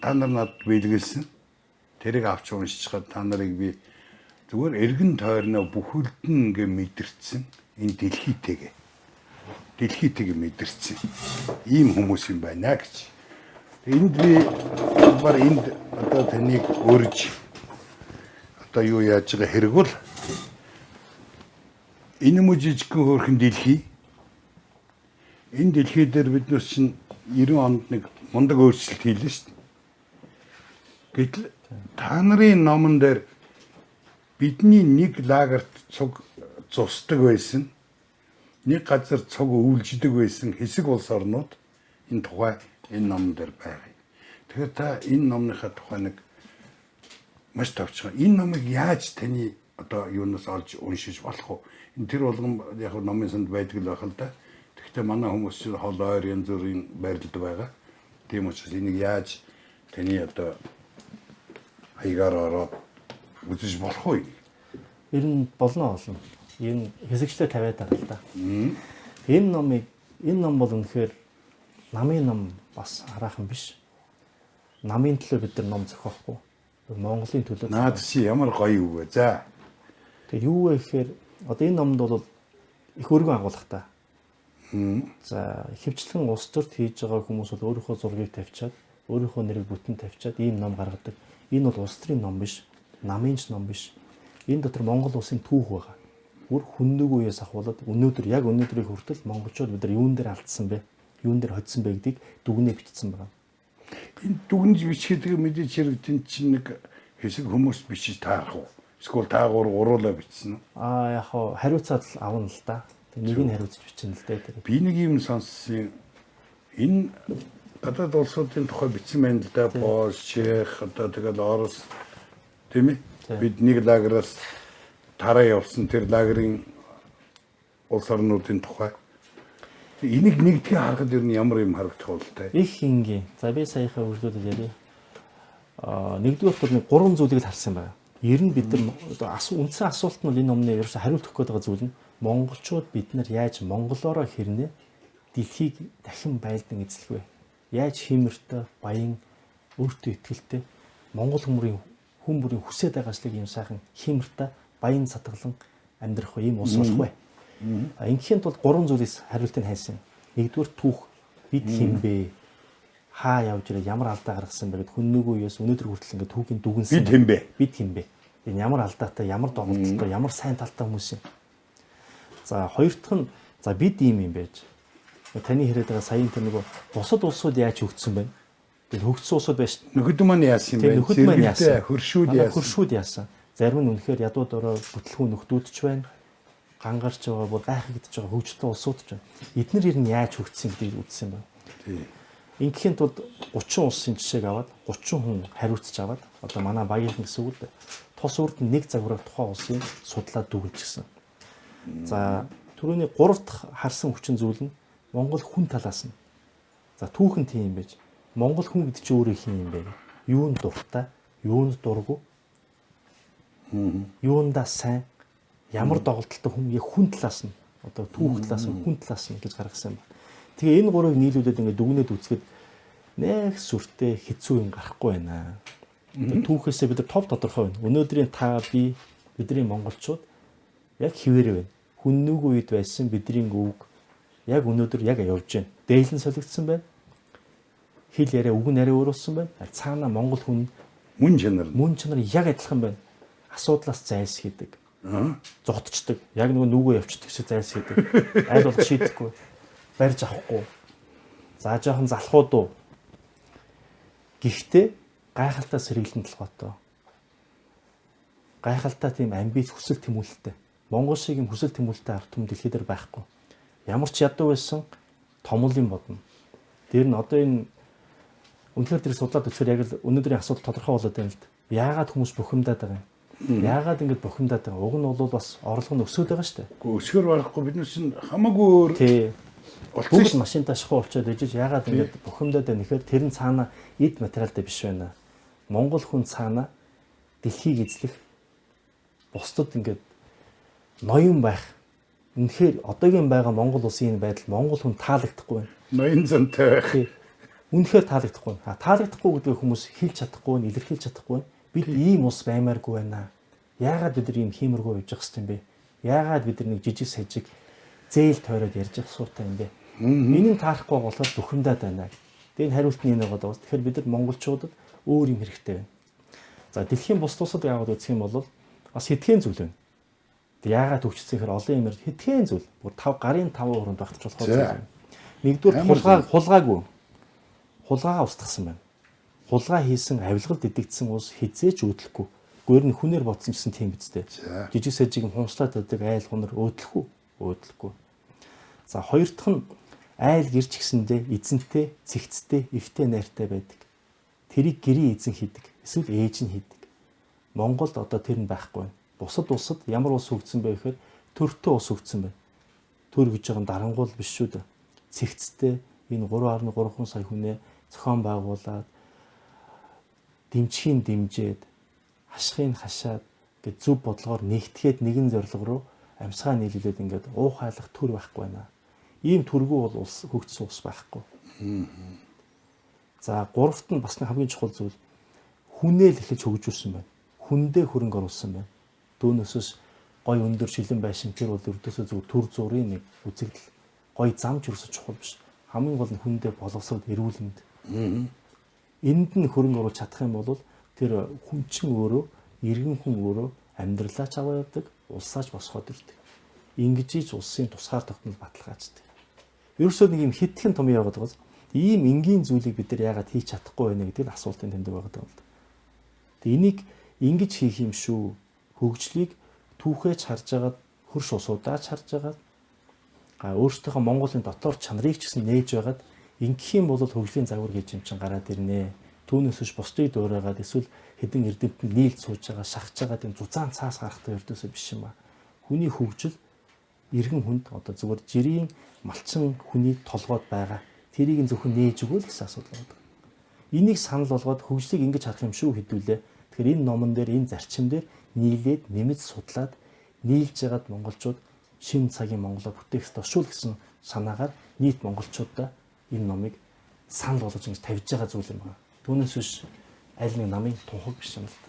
S1: та нар надад бэлгэлсэн. Тэрийг авч уншчихад та нарыг би зүгээр эргэн тойрноо бүхэлдэн ингээ мэдэрсэн. Энэ дэлхийтэйгээ мэдэрсэн. Ийм хүмүүс юм байна гэж. Энд би бар энд одоо таныг өрж одоо юу яаж байгаа хэрэг бол энэ муу жижигхэн хөөрхөн дэлхий энэ дэлхий дээр биднес чинь 90 онд нэг мундаг өөрчлөлт хийлээ шүү дээ. Гэтэл та нарын номон дээр бидний нэг лагерт цуг зусдаг байсан, нэг газар цуг өвлждөг байсан хэсэг улс орнууд энэ тухай энэ номон дээр байгаа. Тэгэхээр та энэ номныхаа тухай нэг маш товчхон энэ номыг яаж таны одоо юунаас олж уншиж болох вэ? Энэ тэр болгон яг номын санд байдаг л байх л да. Гэхдээ манай хүмүүс чинь хол ойр янз бүрийн байрлалд байгаа. Тийм учраас энийг яаж таны одоо хаягаар ороод үзэж болох вэ?
S2: Ер нь болно. Энэ хэсэгчлээ тавиад байгаа л да. Энэ ном бол үнэхээр намын ном бас хараахан биш. Намын төлөө бид нар ном зохиохгүй. Монголын төлөө.
S1: Наад чи ямар гоё юу вэ? За.
S2: Тэгээ юу вэ гэхээр одоо энэ номд бол их өргөн агуулгатай. За хөвчлэн улс төрд хийж байгаа хүмүүс бол өөрийнхөө зургийг тавьчаад, өөрийнхөө нэрийг бүтэн тавьчаад ийм ном гаргадаг. Энэ бол улс төрийн ном биш, намын ч ном биш. Энэ дотор Монгол улсын түүх байгаа. Бүр хүннэг үеэс ахуулаад яг өнөөдрийг хүртэл монголчууд бид нар юун дээр алдсан бэ? Юун дээр хоцсон бэ гэдгийг дүгнээ бичсэн байгаа.
S1: Энэ дүгнэж бичгээд мэдээж хэрэгтэн чинь нэг хэсэг хүмүүс бичиж таарах уу? Эсвэл таагаар уруулаа бичсэн үү?
S2: Яг хариуцаад авна л да. Нэг нь хариуцж бичнэ л дээ.
S1: Би нэг юм сонссон. Энэ гадаад улсуудын тухай бичсэн байна л да. Польш, Чех, одоо тэгэл Орос тийм ээ? Бид нэг лагераас тараа явсан тэр лагерын улс орнуудын тухай. Энийг нэгдгээ харахад ер нь ямар юм харагдах вэ те?
S2: Их ингийн. За би саяхаа үргэлжлүүлээд ярья. Нэгдүгээр бол нэг 3 зүйлийг л харсан байна. Ер нь бид нар үндсэн асуулт нь энэ номны ерөөсө хариулт өгөх гээд байгаа зүйл нь монголчууд бид нар яаж монголоороо хэрнээ дэлхийг дахин байлдан эзлэх вэ? Яаж химэртэй, баян, өөртөө итгэлтэй монгол хүн бүрийн хүсээд байгаачлаг юм сайхан химэртэй, баян сатгалан амьдрах ийм улс болох вэ? Ингээхийн тулд 3 зүйлээс хариултыг хайсан. Нэгдүгээр түүх. Бид хэн бэ? Хаа явж ирээ, ямар алдаа гаргасан бэ гэд хүннэг үеэс өнөөдөр хүртэл ингээд түүхийн дүгнсэн.
S1: Бид хэн бэ?
S2: Бид хэн бэ? Энэ ямар алдаатай, ямар доголдолтой, ямар сайн талтай хүмүүс юм. За хоёр дахь нь за бид ийм юм байж. Таны яриад байгаа саяын тэр нөгөө бусад улсууд яаж хөгжсөн бэ? Тэр хөгжсөн улсууд байж.
S1: Нөхөд маань яасан юм бэ?
S2: Нөхөд маань яасан?
S1: Хөршүүд
S2: яасан. Зарим нь үнэхээр ядууд ороо бүтлэхүүн нөхдүүд ч байна. Гангарч байгаа бол гайхагдж байгаа хөгжлөө улсууд ч байна. Эднэр ер нь яаж хөгжсөн гэдгийг үзсэн байна. Ингээхийн тулд 30 улсын жишээг аваад 30 хүн хариуцж аваад одоо манай багийнхан гэсэн үг л тус урд нэг загвараар тухайн улсын судлаад дүгнчихсэн. За түрүүний 3 дахь харсан хүчин зүйл нь Монгол хүн талаас нь. За түүхэн тийм юм байж. Монгол хүн гэдэг чинь өөрөө хин юм бэ? Юунд дуртай, юунд дургу? Юундаа сайн, ямар доголдолтой хүн талаас нь одоо түүх талаас нь хүн талаас нь гэж гаргасан юм. Тэгээ энэ гурыг нийлүүлээд ингээд дүгнээд үзэхэд нэг сүртэй хэцүү юм гарахгүй байна. Түүхээсээ бид нар тов тодорхой байна. Өнөөдрийн та би бидний монголчууд яг хിവэрэ байна. Хүннэг үед байсан бидний өвг яг өнөөдөр яг явж байна. Дээлэн солигдсон байна. Хэл яриа үг нарийн өөрөөлсөн байна. Цаана монгол хүн
S1: Мөн чанар
S2: яг адилхан байна. Асуудлаас зайлсхийдэг. Зодчдаг. Яг нүгөө явчихдаг шиг зайлсхийдэг. Айл болох шийдэхгүй. Барьж авахгүй. За жоохон залхууд уу. Гэхдээ гайхалтай сэргэлэн толгойтой. Гайхалтай тийм амбиц хүсэл тэмүүлэлтэй. Монгол шиг юм хүсэл тэмүүлэлтэй ард түмэн дэлхий дээр байхгүй. Ямар ч ядуу байсан томлын бодно. Тэр нь одоо энэ үнэхээр тэр судлаад үзэхээр яг л өнөөдрийн асуудал тодорхой болоод байна л да. Яагаад хүмүүс бухимдаад байгаа юм? Яагаад ингэж бухимдаад байгаа? Уг нь бол бас орлого нь өсөд байгаа шүү дээ.
S1: Гэхдээ өсгөр барахгүй бид нар чинь хамаагүй өөр
S2: Бүгд машинтаа шахуу болчиход ижиж яагаад ингэж бухимдаад байна гэхээр тэр нь цаана эд материалтай биш байна. Монгол хүн цаана дэлхийг эзлэх бусдад ингэж ноён байх. Үнэхээр одоогийн байгаа Монгол улсын энэ байдал Монгол хүн таалагдахгүй байна.
S1: Ноён зантай байх.
S2: Үнэхээр таалагдахгүй. Таалагдахгүй гэдэг хүмүүс хэлж чадахгүй, илэрхийлж чадахгүй. Бид ийм ус баймааргүй байна. Яагаад бид нар ийм хиймэргүй явж байгаа юм бэ? Яагаад бид нар нэг жижиг сажиг зээл тойроод ярьж явах суутай юм бэ? Миний таарахгүй болохоор бухимдаад байна. Тэгээд хариулт нь энэ байгаа даа. Тэгэхээр бид нар монголчуудад өөр юм хэрэгтэй байна. За дэлхийн бус тусад яваад үзэх юм бол бас хэдхэн зүйл байна. Яагаад төвчсөн гэхээр олон юмэр хэдхэн зүйл. Бүр 5 гарын 5 өрөөнд багтаж болох зүйл. Нэгдүгээр хулгаагүй. Хулгаагаа устгасан байна. Хулгай хийсэн авилгалд дидэгдсэн ус хизээч өөдлөхгүй. Гүүр нь хүнээр бодсон гэсэн тийм бидтэй. Жижиг сажиг хумслаад байдаг айл хунар өөдлөхгүй. За хоёр дахь нь айл гэрч гисэндээ эзэнтэй, цэгцтэй, эвтэй найртай байдаг. Тэрийг гэрийн эзэн хийдэг. Эсвэл ээж нь хийдэг. Монголд одоо тэр нь байхгүй байна. Бусад улсад ямар улс хөгжсөн бэ гэхээр төртөө улс хөгжсөн байна. Төр гэж байгаа дарангуул биш шүү дээ. Цэгцтэй энэ 3.3 сая хүнээ зохион байгуулад дэмжхийн дэмжээд хашхын хашаад гэж зөв бодлогоор нэгтгэхэд нэгэн зорилго руу амьсгаа нийлүүлээд ингээд уухайлах төр байхгүй байна. Ийм төргүү бол улс хөгжсөн улс байхгүй. За гуравт нь бас нэг хамгийн чухал зүйл хүнээ л эхэлж хөгжүүлсэн байна. Хүндээ хөрөнгө оруулсан байна. Дүүнөөсөс гой өндөр шилэн байшин тэр бол өрдөөсөө зөв төр зургийн нэг үзэгдэл гой замч өрсөж чухал биш. Хамгийн гол нь хүндээ боловсрол эрүүлэнд. Энд нь хөрөнгө оруулах чадах юм бол тэр хүн чинь өөрөө иргэн хүн өөрөө амьдралаач аваа явдаг, улсаач босгоод ирдэг. Ингэж ич улсын тусгаар тогтнол баталгааждаг. Ерөөсөө нэг юм хитгэн том яваад байгаа. Ийм энгийн зүйлийг бид нар яагаад хийж чадахгүй байна гэдэг нь асуултын тэмдэг байгаа юм л да. Тэг энийг ингэж хийх юм шүү. Хөгжлийг түүхээж харж агаад хөрш усуудааж харж агаад өөрсдийнхөө Монголын дотор чанарыг ч гэсэн нээж байгаад ингэх юм бол хөгжлийн загвар гэж юм чин гараад ирнэ. Түүнээс биш бусдыг дуурайгаад эсвэл хэдэн эрдэмтэнд нийлж сууж байгаа шахаж байгаа тийм зузаан цаас гарахтай өрдөөсөө биш юм ба. Хүний хөгжил иргэн хүнд одоо зүгээр жирийн малчин хүний толгойд байгаа. Тэрийг нь зөвхөн нээж өгвөл гэсэн асуудал байна. Энийг санал болгоод хөгжлийг ингэж харах юм шүү хэдүүлээ. Тэгэхээр энэ номон дээр энэ зарчим дээр нийлээд нэмж судлаад нийлж ягаад монголчууд шинэ цагийн Монголоо бүтээх тушуул гэсэн санаагаар нийт монголчуудаа энэ номыг санал болгож ингэж тавьж байгаа зүйл юм байна. Түүнээс биш аль нэг намын тунхаг биш юм л да.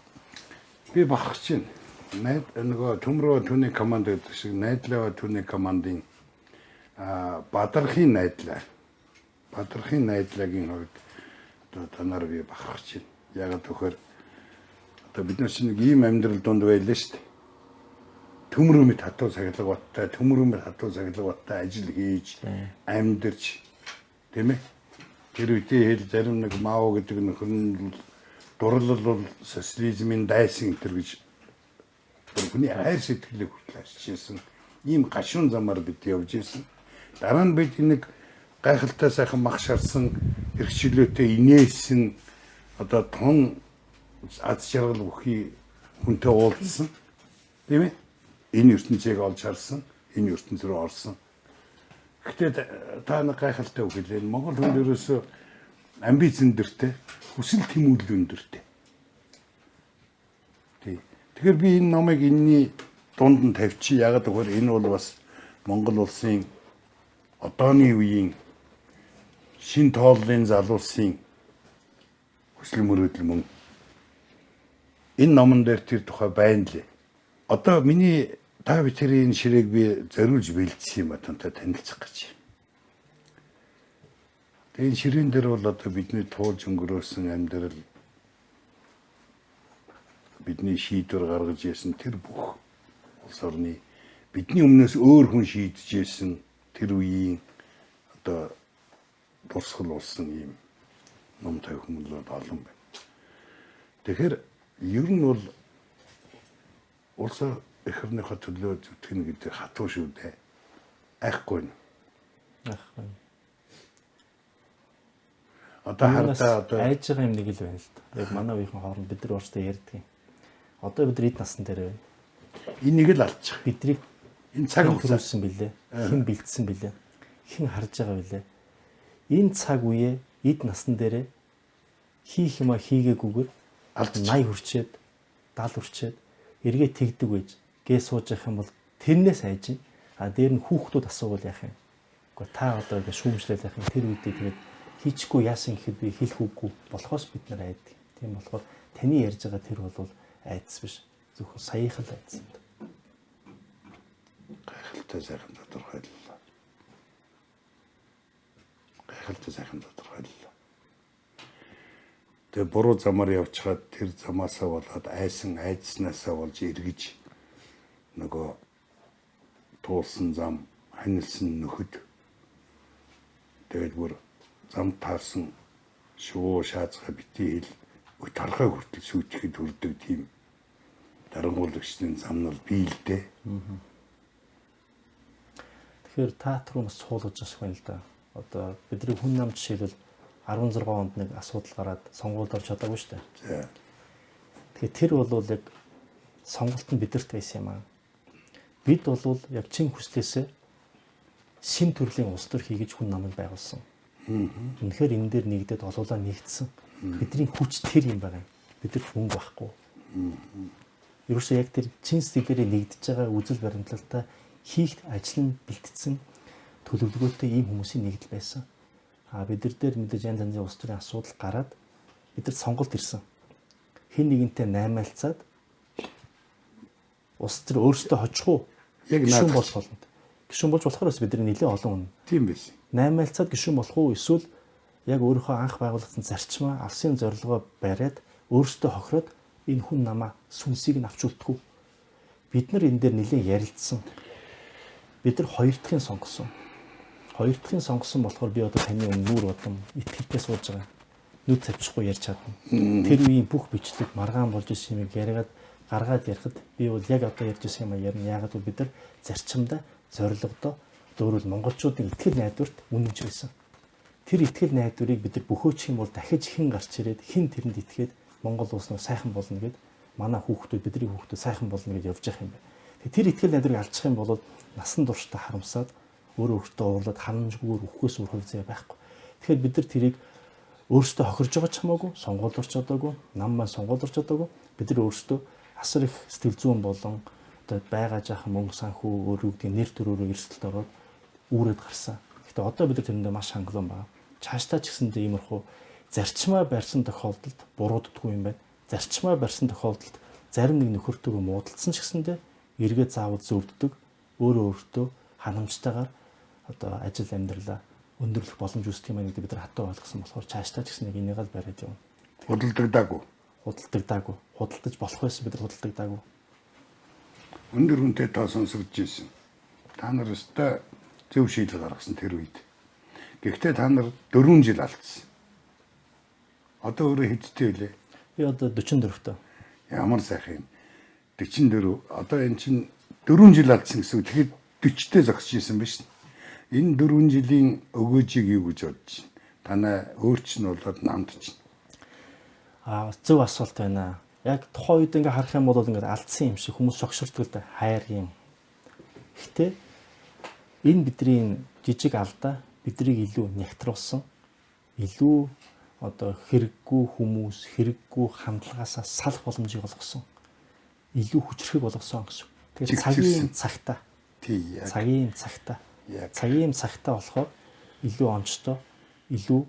S1: Би бахарч байна. Нөгөө төмрөө түүний команд гэдэг шиг найдлаа түүний командын бадархын найдлаа. Бадархын найдлагийн хувьд одоо танаар би бахарч байна. Ягаад гэхээр одоо бид нар чинь нэг ийм амьдрал донд байлаа шүү дээ. Төмрөмөд хатуу цаглаг баттай, төмрөмөд хатуу цаглаг баттай ажил хийж амьдарч тийм ээ. Тэр үедээ хэл зарим нэг Мао гэдэг нөхөр дурлал бол социализмын дайсан энэ гэж хүний хайр сэтгэлийг хүртэл арчижсэн. Ийм гашуун замаар бид явж ирсэн. Дараа нь бид нэг гайхалтай сайхан мах шарсан эрхчлөөтэй инээсэн одоо тун аз жаргал бүхий хүнтэй уулзсан. Тийм ээ. Энэ ертөнцийг олж харсан, энэ ертөнц рүү орсон. Гэхдээ та нэг гайхалтай үг хэлээ. Монгол хүн ерөөсөө амбиц өндөртэй, хүсэл тэмүүлэл өндөртэй. Тэгэхээр би энэ номыг энэний дунд нь тавьчих. Ягаад гэвэл энэ бол бас Монгол улсын одооны үеийн шин тооллын залуусын хүсэл мөрөөдөл мөн. Энэ номон дээр тэр тухай байна лээ. Одоо миний та бүхэн ширээг би зориулж бэлдсэн юм а тантай танилцах гэж. Тэгээд ширээн дээр бол одоо бидний туулж өнгөрөөсөн амьдрал бидний шийдвэр гаргаж ирсэн тэр бүх улс орны бидний өмнөөс өөр хүн шийдэж ирсэн тэр үеийн одоо дурсгал болсон юм номтой хүмүүс олон байна. Тэгэхээр ер нь бол улс эхрийнхээ төлөө зүтгэнэ гэдэг хатуу шүү дээ. Айхгүй.
S2: Ахгүй.
S1: Одоо хардаа одоо
S2: айж байгаа юм нэг л байна л да. Яг манай үеийн хооронд бид нар өөрсдөө ярьдаг юм. Одоо бид эд насн дээр байна.
S1: энийг л алчих.
S2: Бидрийг
S1: Энэ цаг хугацаа
S2: төрүүлсэн билээ. Хэн бэлдсэн билээ. Хэн харж байгаа билээ. Энэ цаг үеэ эд насн дээр хийх юма хийгээгүйгээр
S1: алдчих.
S2: 80 хүрчээд 70 хүрчээд эргээ тэгдэг байж гээ сууж явах юм бол тэрнээс айж. А дээр нь хүүхдүүд асуувал яах юм. Гэхдээ та одоо ингэ шүүмжлэл яах юм. Тэр үедээ тэгээд хийчихгүй яасан гэхэд би хэлэх үггүй болохоос бид нар айдаг. Тийм болохоор таны ярьж байгаа тэр бол айдас биш. Зөвхөн саяхан л айдсан.
S1: Гайхалтай сайхан тодорхойллоо. Гайхалтай сайхан тодорхойллоо. Тэгээ буруу замаар явчихад тэр замаасаа болоод айдснаасаа болж эргэж нөгөө туулсан зам, ханилсан нөхөд тэгээд бүр зам таарсан шувуу шаацгаа битий хэл тархай хүртэл сүйтгэхэд хүрдэг тийм дарангуулагчдын зам нь бий л дээ.
S2: Тэгэхээр театр руу бас суулгаж асах байна л да. Одоо бидний хүн нам жишээлбэл 16 онд нэг асуудал гараад сонгуульд орж чадаагүй шүү дээ.
S1: За.
S2: Тэгэхээр тэр бол яг сонголт нь бидэрт байсан юм аа. Бид бол яг чин хүслээсээ шин төрлийн улс төр хийгэж хүн намыг байгуулсан. Үнэхээр энэ дээр нэгдээд олоолаа нэгдсэн. Бидний хүч тэр юм байна. Бидэрт мөнгө байхгүй. Ерөөсөө яг тэр чин сэтгэлээрээ нэгдэж байгаа үзэл баримтлалтаа хийх ажил нь бэлтгэсэн төлөвлөгөөтэй ийм хүмүүсийн нэгдэл байсан. Бид нар дээр мэдээж янз янзын улс төрийн асуудал гараад бид нар сонголт ирсэн. Хэн нэгэнтэй наймаалцаад улс төр өөрсдөө хожих уу?
S1: Яг
S2: гишүүн болох болно. Гишүүн болж болохоор бид нар нэлээд олон хүн.
S1: Тийм байсан.
S2: Наймаалцаад гишүүн болох уу? Эсвэл яг өөрийнхөө анх байгуулсан зарчмаа, алсын зорилгоо бариад өөрсдөө хохироод энэ хүн намаа сүнсийг нь авч үлдэхгүй. Бид нар энэ дээр нэлээд ярилцсан. Бид нар хоёр дахын сонгосон. Хоёр дахын сонгосон болохоор би одоо таны өмнөр бодом итгэлтэй сууж байгаа. Нүд тавьчихгүй ярьж чадна. Тэр үеийн бүх бичлэг маргаан болж исэн юмыг яриад гаргаад ярихад би бол яг одоо ярьж исэн юм ярина. Яагаад гэвэл бид нар зарчимдаа, зорилгодоо өөрөөр монголчуудын итгэл найдварт үнэмж байсан. Тэр итгэл найдварыг бид нар бөхөөчих юм бол дахиж хэн гарч ирээд хэн тэрэнд итгээд Монгол улс нь сайхан болно гэд манай хүүхдүүд бидний хүүхдүүд сайхан болно гэж явж байгаа юм байна. Тэр итгэл найдварыг алдчих юм бол насан туршдаа харамсаад өөрөө өөртөө уурлаад ханамжгүйгээр үхгээс өөр хувь зүй байхгүй. Тэгэхээр бид нар тэрийг өөртөө хохирж байгаа ч хамаагүй, сонгуульд орч чадаагүй, нам маань сонгуульд орч чадаагүй. Бид нар өөртөө асар их сэтгэл зүйн болон одоо байгаа жаахан мөнгө санхүү өөрөө гэдэг нэр төрөөрөө эрсдэлд ороод үүрээд гарсан. Гэхдээ одоо бид нар тэрэндээ маш хангалуун байна. Цаашдаа ч гэсэндээ иймэрхүү зарчмаа барьсан тохиолдолд бурууддаггүй юм байна. Зарчмаа барьсан тохиолдолд зарим нэг нөхөртөөгөө муудалцсан ч гэсэндээ эргээ заавал зөвддөг. Өөртөө ханамжтайгаар одоо ажил амьдралаа өндөрлөх боломж үүсэх юм гэдэг бид нар хатуу ойлгосон болохоор цаашдаа ч гэсэн нэг энийг л бариад явна.
S1: Худалдагдаагүй.
S2: Худалдаж болох байсан бид нар худалдагдаагүй.
S1: Өндөр хүнтэй тоо сонсогдож ирсэн. Та нар өстой зөв шийдэл гаргасан тэр үед. Гэхдээ та нар 4 жил алдсан. Одоо өөрөө хэдтэй вэ?
S2: Би одоо 44 таа.
S1: Ямар сайхан юм. 44. Одоо эн чинь 4 жил алдсан гэсэн үг. Тэгэхээр 40-тэй зогсож ирсэн биз. Энэ 4 жилийн өгөөжийг юу гэж бодож байна? Танай өөрч нь болоод намд чинь.
S2: Зөв асуулт байна. Яг тухайн үед ингээ харах юм бол ингээ алдсан юм шиг хүмүүс шогширдаг л да. Хайр юм. Гэхдээ энэ бидний жижиг алдаа бидрийг илүү нягтруулсан. Илүү одоо хэрэггүй хүмүүс, хэрэггүй хандлагаасаа салах боломжийг олгосон. Илүү хүчрхэг болгосон гэсэн. Тэгэхээр цагийн цагтаа. Цагийн цагтаа. Цагийн цагтаа болохоор илүү онцтой, илүү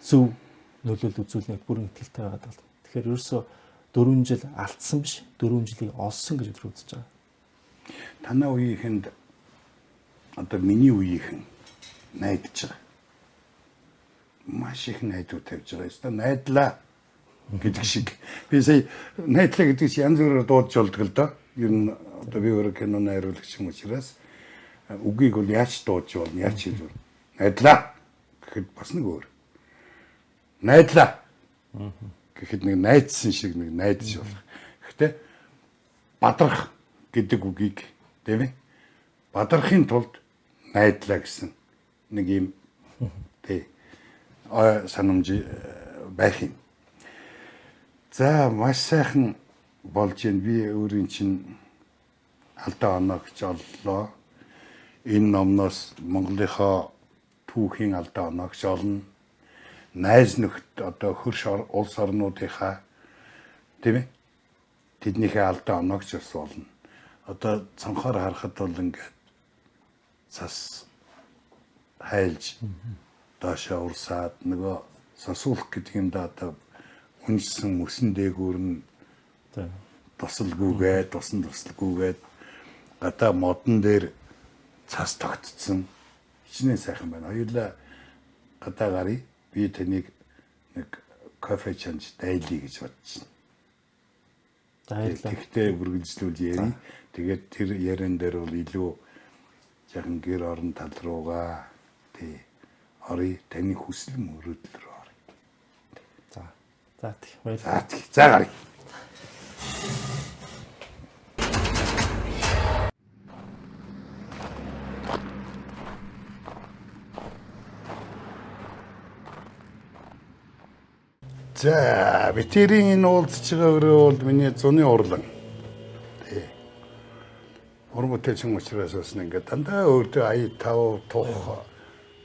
S2: зөв нөлөөлөл үзүүлнэ бүрэн итгэлтэй байгаад байна. Тэгэхээр ерөөсөө 4 жил алдсан биш, 4 жилийг олсон гэж өдрөө үзэж байгаа.
S1: Танай үеийнхэнд одоо миний үеийнхэн найдаж байгаа. маш их найдвар тавьж байгаа. Ёстой найдлаа гэдэг шиг. Би сая найдлаа гэдэг чинь янз бүрээр дуудаж болдог л доо. Ер нь одоо би өөрөө киноны хариулагч юм учраас үгийг бол яаж дуудаж болно, яаж хэлж болно. Найдлаа гэхэд бас нэг өөр. Найдлаа гэхэд нэг найдсан шиг нэг найдаж болох. Гэхдээ бадрах гэдэг үгийг тийм ээ. Бадрахын тулд найдлаа гэсэн нэг юм тий санамж байх юм. За маш сайхан болж байна. Би өөрийн чинь алдаа оноо гэж оллоо. Энэ номноос Монголынхоо түүхийн алдаа оноо гэж олно. Найз нөхд одоо хөрш улс орнуудынхаа тийм ээ тэднийхээ алдаа оноо гэж олно. Одоо цонхоор харахад бол ингээд цас хайлж доошоо урсаад нөгөө сосуулах гэдэг юм да одоо үнсэн мөсөн дээгүүр нь тусалгүйгээд гадаа модон дээр цас тогтцсон хичнээн сайхан байна. Хоёулаа гадаа гарыг би таныг нэг кофе чанж дайлъя гэж бодсон. Тэгтээ бүргэлжлүүл яри. Тэгээд тэр ярен дээр бол илүү жахан гэр орон тал руугаа тий орой таны хүсэл мөрөөдөл рүү орё. За тий. За гарыг. За битэрийн энэ уулзж байгаа өрөө бол миний зуны урлан. Тий. Уран бүтээлчин учраас бас ингээд дандаа өөртөө ая тав тух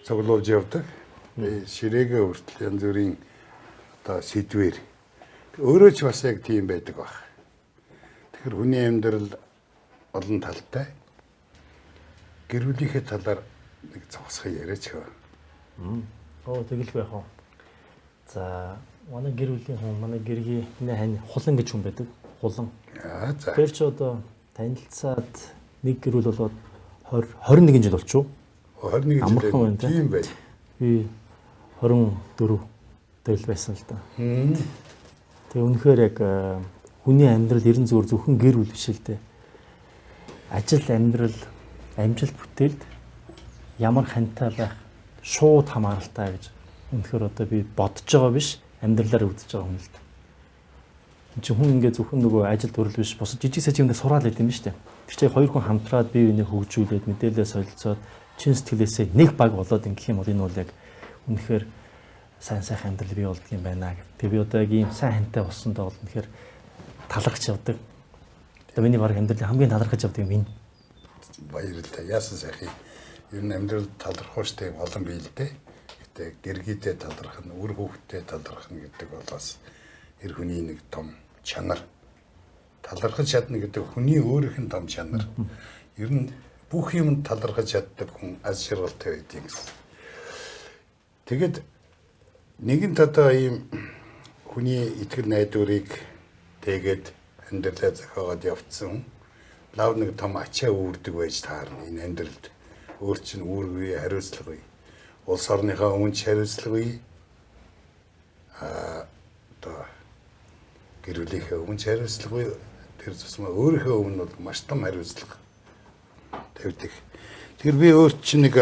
S1: цуглуулж явдаг. Ширээгээ хүртэл янз бүрийн одоо сэдвэр. Өөрөө ч бас яг тийм байдаг баг. Тэгэхээр хүний амьдрал олон талтай. Гэр бүлийнхээ талаар нэг зогсохоо яриач хөө.
S2: Тэгэл байх уу. За манай гэр бүлийн хүн, манай гэргийн хань хулан гэж хүн байдаг. Хулан.
S1: За.
S2: Тэр ч одоо танилцаад нэг гэр бүл болоод 21 жил болчихоо.
S1: 21 жил тийм бай.
S2: Би 24 тэл байсан л да. Тэгээ үнэхээр яг хүний амьдрал ерэн зүгээр зөвхөн гэр бүл биш л дээ. Ажил, амьдрал, амжилт бүтээлд ямар хантай байх шууд хамааралтай гэж үнэхээр одоо би бодож байгаа биш, амьдралаар үзэж байгаа юм л да. Энд чинь хүн ингээ зөвхөн нөгөө ажил төрөл биш, бос жижиг сажигнээ сураал гэдэг юм шүү дээ. Тэр чинь хоёр хүн хамтраад бие биенээ хөгжүүлээд мэдээлэл солилцоод чин сэтгэлээсээ нэг баг болоод ингэх юм бол энэ бол яг үнэхээр сайхан амьдрал бий болдго юм байна гэх. Тэгээ би одоо яг ийм сайн хантай болсондоо бол үнэхээр талархаж явдаг. Тэгээ миний баг амьдралын хамгийн талархаж явдаг юм энэ.
S1: Баярлалаа. Яасан сайхан. Ер нь амьдрал талархууштай олон бий л дээ. Гэтэ гэргийдээ талархах нь, үр хүүхдтэй талархах нь гэдэг бол бас эр хүний нэг том чанар. Талархаж чадна гэдэг хүний өөрийнх нь том чанар. Ер нь бүх юмд талархаж чаддаг хүн аз жаргалтай байдаг гэсэн. Тэгэд нэгэнт одоо ийм хүний итгэл найдварыг тэгээд амьдралаа зохиогоод явцсан лав нэг том ачаа үүрдэг байж таарна энэ амьдралд. Өөр чинь үүргүй хариуцлага бий. Улс орныхоо өмнө хариуцлага бий. Одоо гэр бүлийнхээ өмнө хариуцлага бий. Тэр тусмаа өөрийнхөө өмнө бол маш том хариуцлага тавьдаг. Тэр би өөрт чинь нэг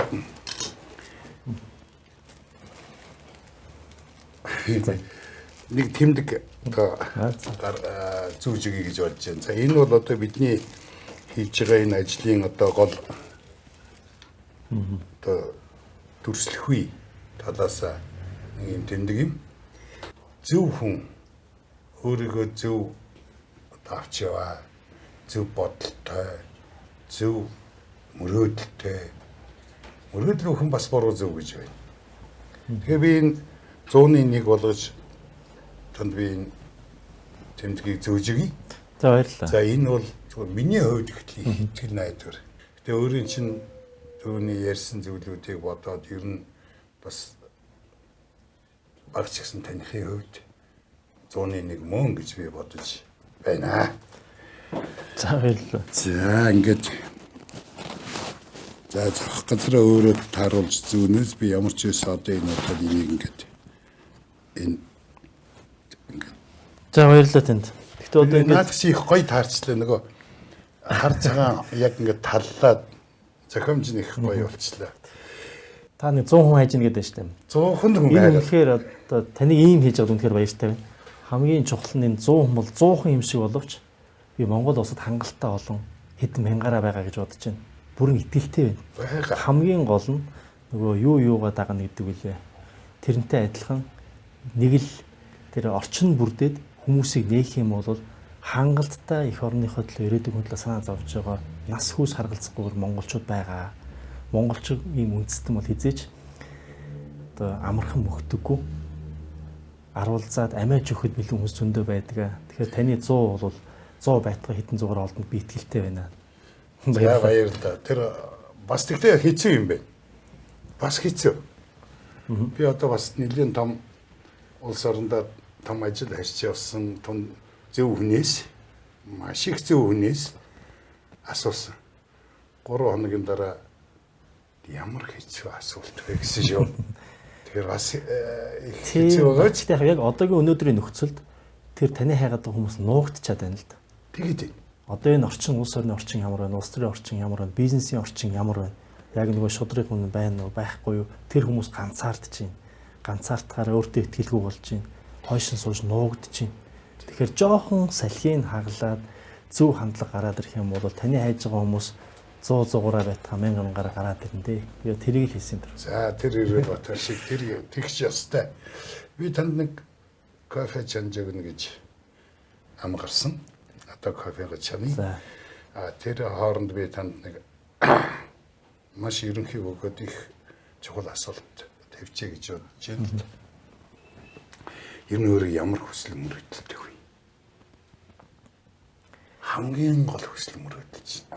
S1: тэмдэг одоо зүүж өгье гэж бодож байна. За энэ бол одоо бидний хийж байгаа энэ ажлын одоо гол одоо дүрслэхүй талаас нэг юм тэмдэг юм. Зөв хүн өөрийгөө зөв авч яваа, зөв бодолтой, зөв мөрөөдөлтэй. Мөрөөдөл хүн бас буруу зөв гэж байна. Тэгэхээр би энэ 101 болгож танд би энэ тэмдгийг зөөж өгье.
S2: За баярлалаа.
S1: За энэ бол зөвхөн миний хувьд итгэл найдвар. Гэтэ өөрийн чинь түрүүний ярьсан зүйлүүдийг бодоод ер нь бас багч гэсэн танихын хувьд 101 мөн гэж би бодож байна.
S2: За баярлалаа.
S1: За ингээд за зах газраа өөрөө тааруулж зүүнээс би ямар ч байсан одоо энэ удаад энийг ингээд Энэ
S2: За баярлалаа танд. Гэтэ одоо
S1: наад
S2: ингээд
S1: чи их гоё таарчлаа нөгөө хар цагаан яг ингээд таллаад зохиомж нь их гоё болчлаа.
S2: та нэг 100 хүн хайж ийн гэдэг шүү дээ.
S1: 100 хүн
S2: Энэ
S1: байгаад
S2: үнэхээр одоо таныг ийм хийж байгаа үнэхээр баяртай байна. Хамгийн чухал нь энэ 100 хүн бол 100 хүн юм шиг боловч би Монгол улсад хангалттай олон хэдэн мянгаараа байгаа гэж бодож байна. Бүрэн итгэлтэй байна.
S1: байгаа.
S2: Хамгийн гол нь нөгөө юугаа дагна гэдэг үлээ. Тэрнтэй адилхан нэг л тэр орчин бүрдээд хүмүүсийг нээх юм бол хангалттай их орныхоо төлөө ирээдүйн хөдлөө санаа зовж байгаа нас хүүс харгалзахгүйгээр монголчууд байгаа. Монголчууд ийм үндэстэн бол хизээч одоо амархан мөхдөггүй. Аруулзаад амиаж өгөхөд бэлэн хүмүүс зөндөө байдаг. Тэгэхээр таны 100 бол 100 байтга хэдэн зугаар олдонд би итгэлтэй байна.
S1: Баярлалаа. Тэр бас тэгтээ хэцүү юм байна. Бас хэцүү. Би одоо бас нэлийн том улс орондоо том ажил харьж явсан том зөв хүнээс маш их зөв хүнээс асуусан. 3 хоногийн дараа ямар хэцүү асуулт вэ гэсэн шүү. Тэгэхээр бас их хэцүү байгаа ч
S2: яг одоогийн өнөөдрийн нөхцөлд тэр таны хайгаад байгаа хүмүүс нуугдчаад байна л да.
S1: тэгээд
S2: Одоо энэ орчин улс орны орчин ямар байна, улс төрийн орчин ямар байна, бизнесийн орчин ямар байна. Яг нөгөө шудрыг хүн байна уу, байхгүй юу? Тэр хүмүүс ганцаардж байна. Ганцаардахаар өөртөө итгэлгүй болж байна. Хойшин сууж нуугдж байна. Тэгэхээр жоохон салхийг хаглаад зөв хандлага гараад ирэх юм бол таны хайж байгаа хүмүүс 100-100-аараа байтга 1000-аараа гараад ирнэ дээ. Би тэрийг л хэлсэн тэр.
S1: за тэр ирээ батар шиг тэр тэгч ястай. Би танд нэг кофе чанж өгнө гэж амгарсан. Одоо кофег чаны.
S2: За.
S1: Тэр хооронд би танд нэг маш ерөнхий өгөөд их чухал асуулт тавьчээ гэж бодож байна. Ер нь өөрөө ямар хүсэл мөрөөдөлтэй вэ? Хамгийн гол хүсэл мөрөөдөл чинь.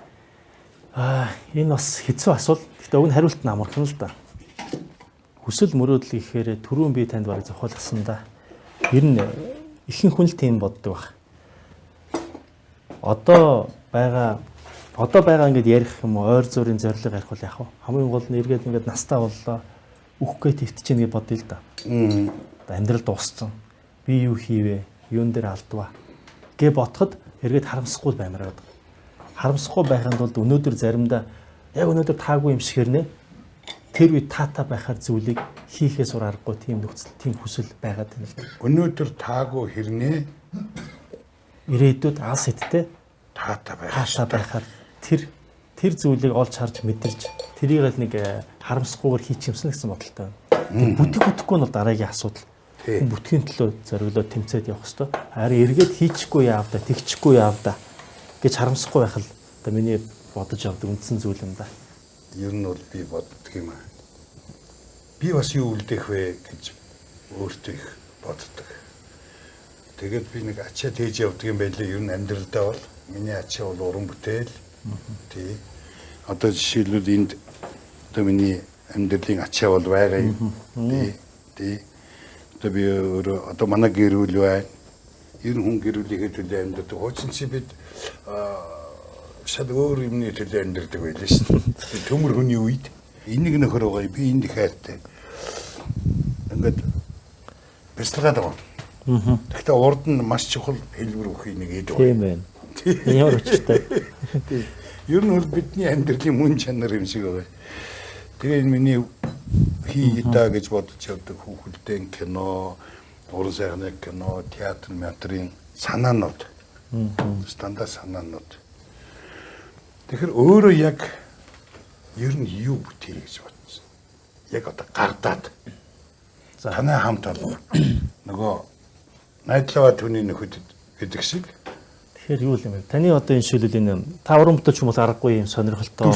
S2: Энэ бас хэцүү асуулт. Гэхдээ уг нь хариулт нь амархан л да. Хүсэл мөрөөдөл гэхээр түрүүн би танд бараг зохиолгосон да. Ер нь ихэнх хүн л тийм боддог баг. Одоо байгаа ингээд ярих юм уу, ойр зуурын зорилго ярих бол яах вэ? Хамгийн гол нь эргээд ингээд настаа боллоо. Үхгээ твтэж ийн гэж бодъё л да. Амьдрал дууссан. Би юу хийвэ? Юун дээр алдваа? Гэ бодоход эргээд харамсахгүй баймараад. Харамсахгүй байханд бол өнөөдөр заримдаа яг өнөөдөр таагүй юм шиг хэрнэ. Тэр үед таата байхаар зүйлийг хийхээс ур аргагүй тийм нөхцөл, тийм хүсэл байгаад байна л да.
S1: Өнөөдөр таагүй хэрнээ
S2: Ирээдүйд алс хэдтэй
S1: таата
S2: таата байхаар тэр зүйлийг олж харж мэдэрч тэрийг л нэг харамсахгүйгээр хийчихсэн гэсэн бодолтой байна. Бүтэхгүй нь бол дараагийн асуудал. Бүтгэхийн төлөө зориглоод тэмцээд явах хэрэгтэй. Харин эргээд хийчихгүй яавда, тэгчихгүй яавда гэж харамсахгүй байх л одоо миний бодож явдаг үндсэн зүйл юм да.
S1: Ер нь бол би боддог юм аа. Би бас юу үлдээх вэ гэж өөртөө их боддог. Тэгээд би нэг ачаа тээж явдаг юм байлээ. Ер нь амьдралдаа бол миний ачаа бол уран бүтээл. Тий. Одоо жишээлбэл энд одоо миний амьдралын ачаа бол байгаа юм. Тий. Одоо би одоо манай гэр бүл байна. Ер нь хүн гэр бүлийнхээ төлөө амьдардаг. Хуучин чи бид шал өөр юмны төлөө амьдардаг байлаа шүү дээ. Төмөр хүний үед энийг нөхөр байгаа. Би энд их хайртай. Ингээд бяцлагаад байгаа. Гэхдээ урд нь маш чухал хэлбэр өгөх нэг хэд байна.
S2: Тийм байна. Ямар учиртай.
S1: Ер нь бол бидний амьдралын мөн чанар юм шиг байгаа. Тэгээ энэ миний хийдаа гэж бодож явдаг хүүхэлдэйн кино, уран сайхны кино, театр, театрын санаанууд. Стандарт санаанууд. Тэгэхээр өөрөө яг ер нь юу бүтээе гэж бодсон. Яг одоо гардаад. Танай хамт бол нөгөө найдлага түүний нөхөд гэдэг шиг.
S2: Тэгэхээр юу юм бэ? Таны одоо энэ шилэл энэ та уран бүтээлч хүмүүс аргагүй юм сонирхолтой.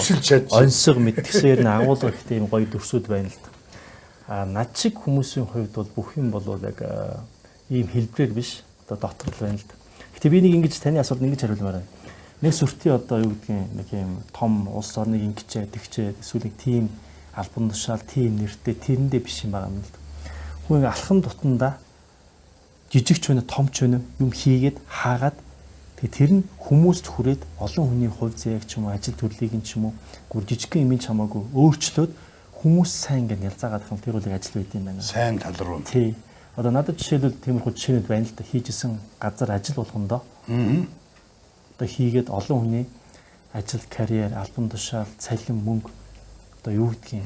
S2: Онцог мэдгсээр нь агуулга их тийм гоё дүрсүүд байна л да. Над шиг хүмүүсийн хувьд бол бүх юм бол яг ийм хэлбэрээр биш одоо дотор л байна л да. Гэтэ би нэг ингэж таны асуулт ингэж хариулмаар байна. Нэг сүртий одоо юу гэдгийг нэг юм том улс орныг ингэчээ тэгчээ эсвэл тийм албан тушаал тийм нэртэй тэрэндээ биш юм байгаа юм л да. Хүн алхам тутандаа жижиг ч вэ том ч вэ юм хийгээд хаагаад тэгээ тэр нь хүмүүст хүрээд олон хүний хувь зээг ч юм уу ажил төрлийг ч юм уу гүр жижигхэн юм чамаагүй өөрчлөөд хүмүүс сайн ингэ ялзаагаад хам тэр үеийг ажил үйд юм байна.
S1: Сайн тал руу.
S2: Тий. Одоо надад жишээлбэл тиймэрхүү жишээнүүд байна л да. Хийжсэн газар ажил болгондоо. Одоо хийгээд олон хүний ажил, карьер, албан тушаал, цалин, мөнгө одоо юу гэдгийг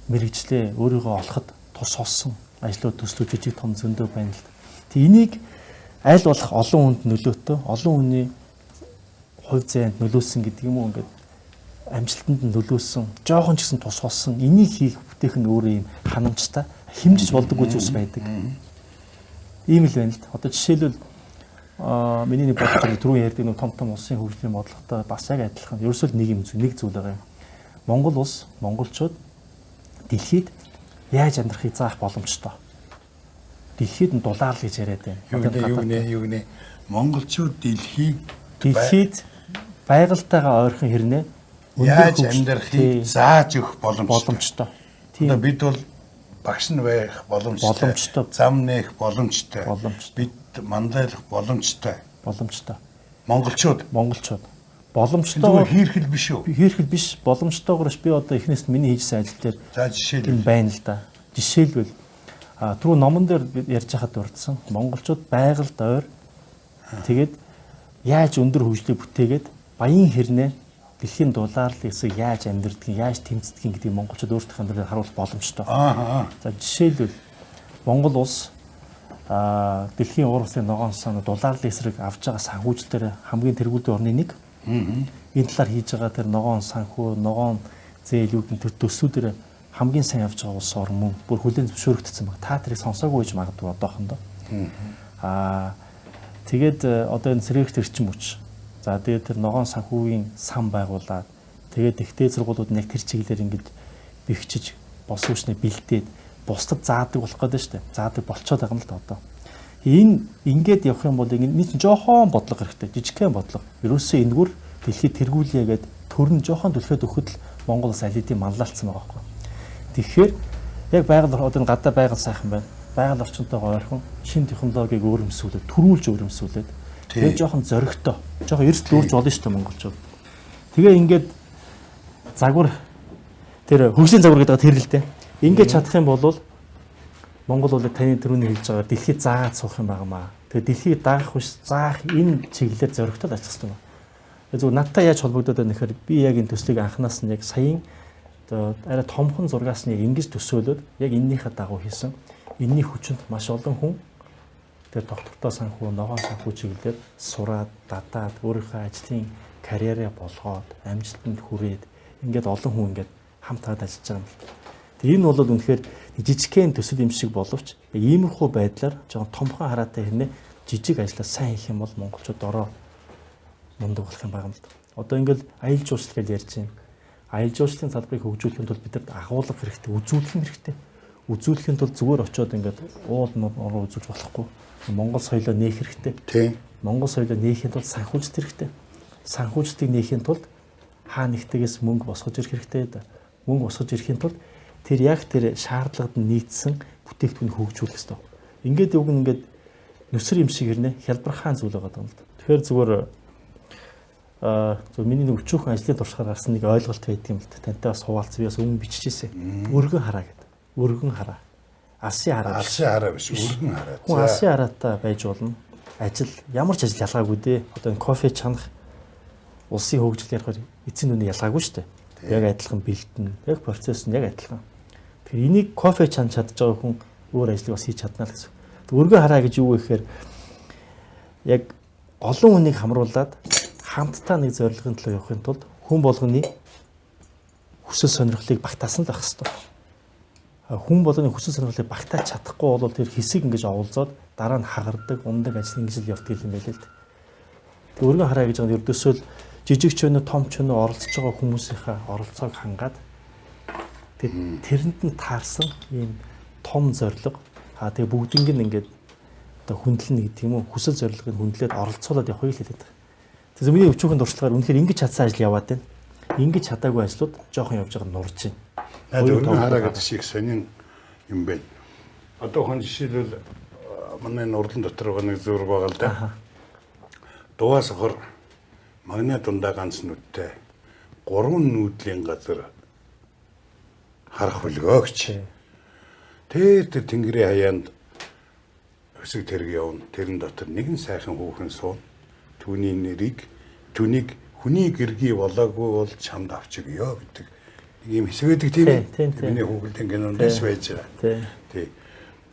S2: мэрэгчлээ өөрийгөө олоход тус олсон ажлууд төслүүд жижиг том зөндөө байна л да. Тэг энийг аль болох олон хүнд нөлөөтэй, олон хүний хувь зээнд нөлөөсөн гэдэг юм уу ингээд амжилтанд нөлөөсөн, жоохон ч гэсэн тус олсон. Энийг хийх бүтээх нь өөрөө юм ханамжтай, хэмжиж болдоггүй зүйлс байдаг. Ийм л байна л да. Одоо жишээлбэл миний нэг бодож байгаа түрүү ярьдаг нэг том улсын хөгжлийн бодлоготой бас яг адилхан. Ерөөсөө нэг зүйл байгаа юм. Монгол улс, монголчууд дэлхийд яаж амьдрахыг заах боломжтой. Дэлхийд нь дулаар л гэж яриад байна.
S1: Юу гэнэ? Монголчууд
S2: дэлхийд байгальтайгаа ойрхон хэрнээ
S1: яаж амьдрахыг зааж өгөх
S2: боломжтой.
S1: Одоо бид бол багш нь байх боломжтой. Зам нээх боломжтой. Бид мандайлах боломжтой. Монголчууд боломжтой хийрхэл биш үү?
S2: Хийрхэл биш, боломжтойгоорч би одоо эхнээс миний хийжсэн ажил дээр
S1: за жишээлбэл
S2: байна л да. Жишээлбэл түрүү номон дээр ярьж хахад дурдсан монголчууд байгальд ойр тэгээд яаж өндөр хөгжлийг бүтээгээд баян хэрнээ дэлхийн дулаарлын хэсэг яаж амьдрдгийг, яаж тэмцдгийг гэдгийг монголчууд өөрсдийнх амьдралаар харуулах боломжтой. За жишээлбэл Монгол улс дэлхийн уур усын ногоон сан дулаарлын эсрэг авж байгаа санхүүжилтээр хамгийн тэргүүлдэг орны нэг. Энэ талаар хийж байгаа тэр ногоон санхүү, ногоон зээлүүд нь тэр төслүүдээр хамгийн сайн явж байгаа улс орн мөн бүр хүлээн зөвшөөрөгдсөн баг. Та тэрийг сонсоогүй гэж магадгүй одоохондоо. Тэгээд одоо энэ цэрэгт эрчим хүч. За тэгээд тэр ногоон санхүүгийн сан байгуулад тэгээд ихтэй сургуулиуд нь яг тэр чиглэлээр ингэж бэхжиж босуучнаа бэлдээд бусдад заадаг болох гэдэг нь шүү дээ. Заадаг болцоод байгаа юм л да одоо. Энэ ингээд явах юм бол энэ чинь жоохон бодлого хэрэгтэй. Жижигхэн бодлого. Ерөөсөө энэгээр дэлхийд тэргүүлээ гэдэг төрн жоохон түлхээд өгөхөд л Монгол улс аль хэдийн манлайлцсан байгаа байхгүй. Тэгэхээр яг байгаль одоо гадаа байгаль сайхан байна. Байгаль орчинтойгоо ойрхон шинэ технологиг өөрөмсүүлээд, төрүүлж өөрөмсүүлээд тэгээ жоохон зоригтой, жоохон эрс дүүрж болно шүү дээ монголчууд. Тэгээ ингээд загвар тэр хөгжлийн загвар гэдэг тэр л дээ. Ингээд чадах юм бол Монгол улс таны түрүүний хэлж байгаа дэлхийд заагаад суух юм байнамаа. Тэгээ дэлхийд даах биш заах энэ чиглэлээр зоригтой ажиллах хэрэгтэй байна. Зүгээр надтай яаж холбогдоод байна гэхээр би яг энэ төслийг анханаас нь яг саяын одоо арай томхон зургаас нь яг ингэж төсөөлөд яг эннийхээ дагуу хийсэн. Энэний хүчинд маш олон хүн тэр доктортой санхүү, ногоон санхүү чиглэлээр сураад, дадаад өөрийнхөө ажлын карьераа болгоод, амжилтанд хүрээд ингээд олон хүн ингээд хамтраад ажиллаж байгаа юм л. Тэгээ энэ бол үнэхээр жижигхэн төсөл юм шиг боловч иймэрхүү байдлаар жоохон томхон хараатай хэрнээ жижиг ажлаа сайн хийх юм бол монголчууд ороо мундаг болох юм байгаа юм л. Одоо ингээд аялал жуулчлал гэж ярьж байна. Аялал жуулчлалын салбарыг хөгжүүлэхэд бол бидэд агуулга хэрэгтэй, үзүүлэх хэрэгтэй. Үзүүлэхэд бол зүгээр очиод ингээд уул нуруу үзүүлж болохгүй. Монгол соёлоо нээх хэрэгтэй.
S1: Тийм.
S2: Монгол соёлоо нээхэд бол санхүүжилт хэрэгтэй. Санхүүжилтийг нээхийн тулд хаа нэгтгээс мөнгө босгож ирэх хэрэгтэй. Мөнгө босгож ирэхийн тулд тэр яг тэр шаардлагад нийцсэн бүтээгдэхүүнийг хөгжүүлэх хэрэгтэй. Ингээд үг нь ингээд нүсэр юм шиг ирнэ хялбархан зүйл байгаа юм л да. Тэгэхээр зүгээр миний нэг өчүүхэн ажлын туршлагаар гарсан нэг ойлголт байдаг юм л да. Тантай бас хуваалц би бас өмнө биччихсэн. Өргөн хараа гэдэг. Өргөн хараа. Алсын хараа.
S1: Алсын хараа биш, өргөн хараа.
S2: Хүн алсын хараатай байж болно. Ажил ямар ч ажил ялгаагүй дээ. Одоо энэ кофе чанах улсын хөгжил ярихаар эцсийн үнэ ялгаагүй шүү дээ. Яг адилхан бэлтэн, яг процесс нь яг адилхан. Тэгэхээр энийг кофе чанах чадж байгаа хүн өөр ажлыг бас хийж чадна л гэсэн. Өргөн хараа гэж юу вэ гэхээр яг олон хүнийг хамруулад хамтдаа нэг зорилгын төлөө явахын тулд хүн болгоны хүсэл сонирхлыг багтаасан л байх хэрэгтэй. Хүн болгоны хүсэл сонирхлыг багтааж чадахгүй бол тэр хэсэг ингэж оволзоод дараа нь хагардаг, ундаг ажил ингэж л явдаг юм байл л. Тэг өргөн хараа гэж байгаа нь ердөөсөө л жижиг ч өнө том ч өнө оролцож байгаа хүмүүсийнхээ оролцоог хангаад тэрэнд нь таарсан ийм том зорилго тэгээ бүгднийг нь ингээд одоо хүндлэнэ гэдэг юм уу хүсэл зорилгыг хүндлээд оролцуулаад явахыг л хэлээд байгаа. Тэгэхээр миний өчүүхэн дуршлагаар үнэхээр ингэж чадсан ажил яваад байна. Ингэж чадаагүй ажлууд жоохон явж байгаа нурж байна.
S1: Өргөн хараа гэдэг шиг сонин юм байна. Одоо хон жишээлбэл манай нурлан дотор байгаа нэг зураг байгаа л да. Дуваа сохор магны дундаа ганц нүдтэй 3 нүүдлийн газар харах хөлгөөгч. Тэр тэнгэрийн хаяанд Хөсөг тэрэг явна. Тэрэн дотор нэгэн сайхан хүүхэн суун. Түүнийг хүний гэргий болоогүй бол чамд авч өгье гэдэг нэг юм хэсэг байдаг тийм ээ. Миний хүүхэлдэйн кинондээс байж байгаа. Тий.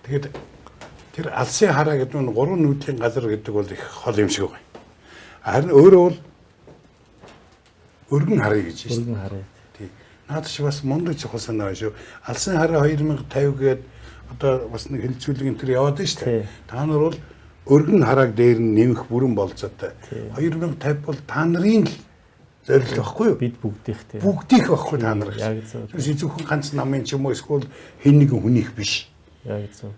S1: Тэгэхэд тэр алсын хараа гэдэг нь 3 нүүдлийн газар гэдэг бол их хол юм шиг байна. Харин өөрөө бол өргөн харъя гэж байна.
S2: Өргөн харъя.
S1: Тий. Наад чи бас мундаг чухал санаа шүү. Алсын хараа 2050 гээд одоо бас нэг хилцүүлэг энэ төр яваад байна шүү дээ. Та нар бол өргөн харааг дээр нь нэмэх бүрэн болцоотой. 2050 бол та нарын л зорилго байхгүй юу?
S2: Бид бүгдийнх тийм.
S1: Бүгдийнх байхгүй та нар.
S2: Яг зөв.
S1: Тэгэхээр зөвхөн ганц намын ч юм уу эсвэл хэн нэгэн хүнийх биш.
S2: Яг зөв.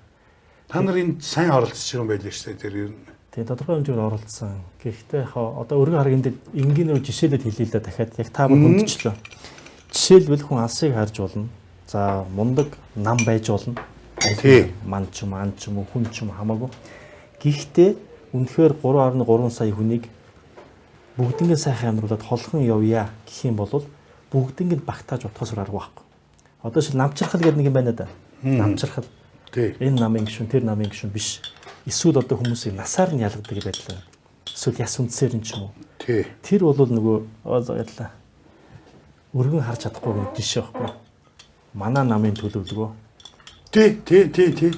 S1: Та нар энд сайн оролцож байгаа юм байл шүү дээ тэр ер нь.
S2: Тийм тодорхой хэмжээгээр оролцсон. Гэхдээ яг одоо өргөн хараг энэ энгийн жишээлэл хэлээ л да дахиад яг та бүр хүндчлээ. Жишээлбэл хүн алсыг харж болно. За мундаг нам байж болно. Ман ч юм, ан ч юм уу, хүн ч юм хамаагүй. Гэхдээ үнэхээр 3.3 сая хүнийг бүгднийг сайхан амьдруулад холхон явъя гэх юм бол бүгднийг багтааж утгаас арга байхгүй. Одоо шил намчрахал гэдэг нэг юм байна да. Намчрахал. Энэ намын гишүүн, тэр намын гишүүн биш. Эсвэл одоо хүмүүсийг насаар нь ялгадаг байлаа. Эсвэл яс үндсээр нь ч юм уу. Тэр бол нөгөө ойлаа. Өргөн харж чадахгүй нэг жишээ байхгүй. Манай намын төлөвлөгөө. Тий.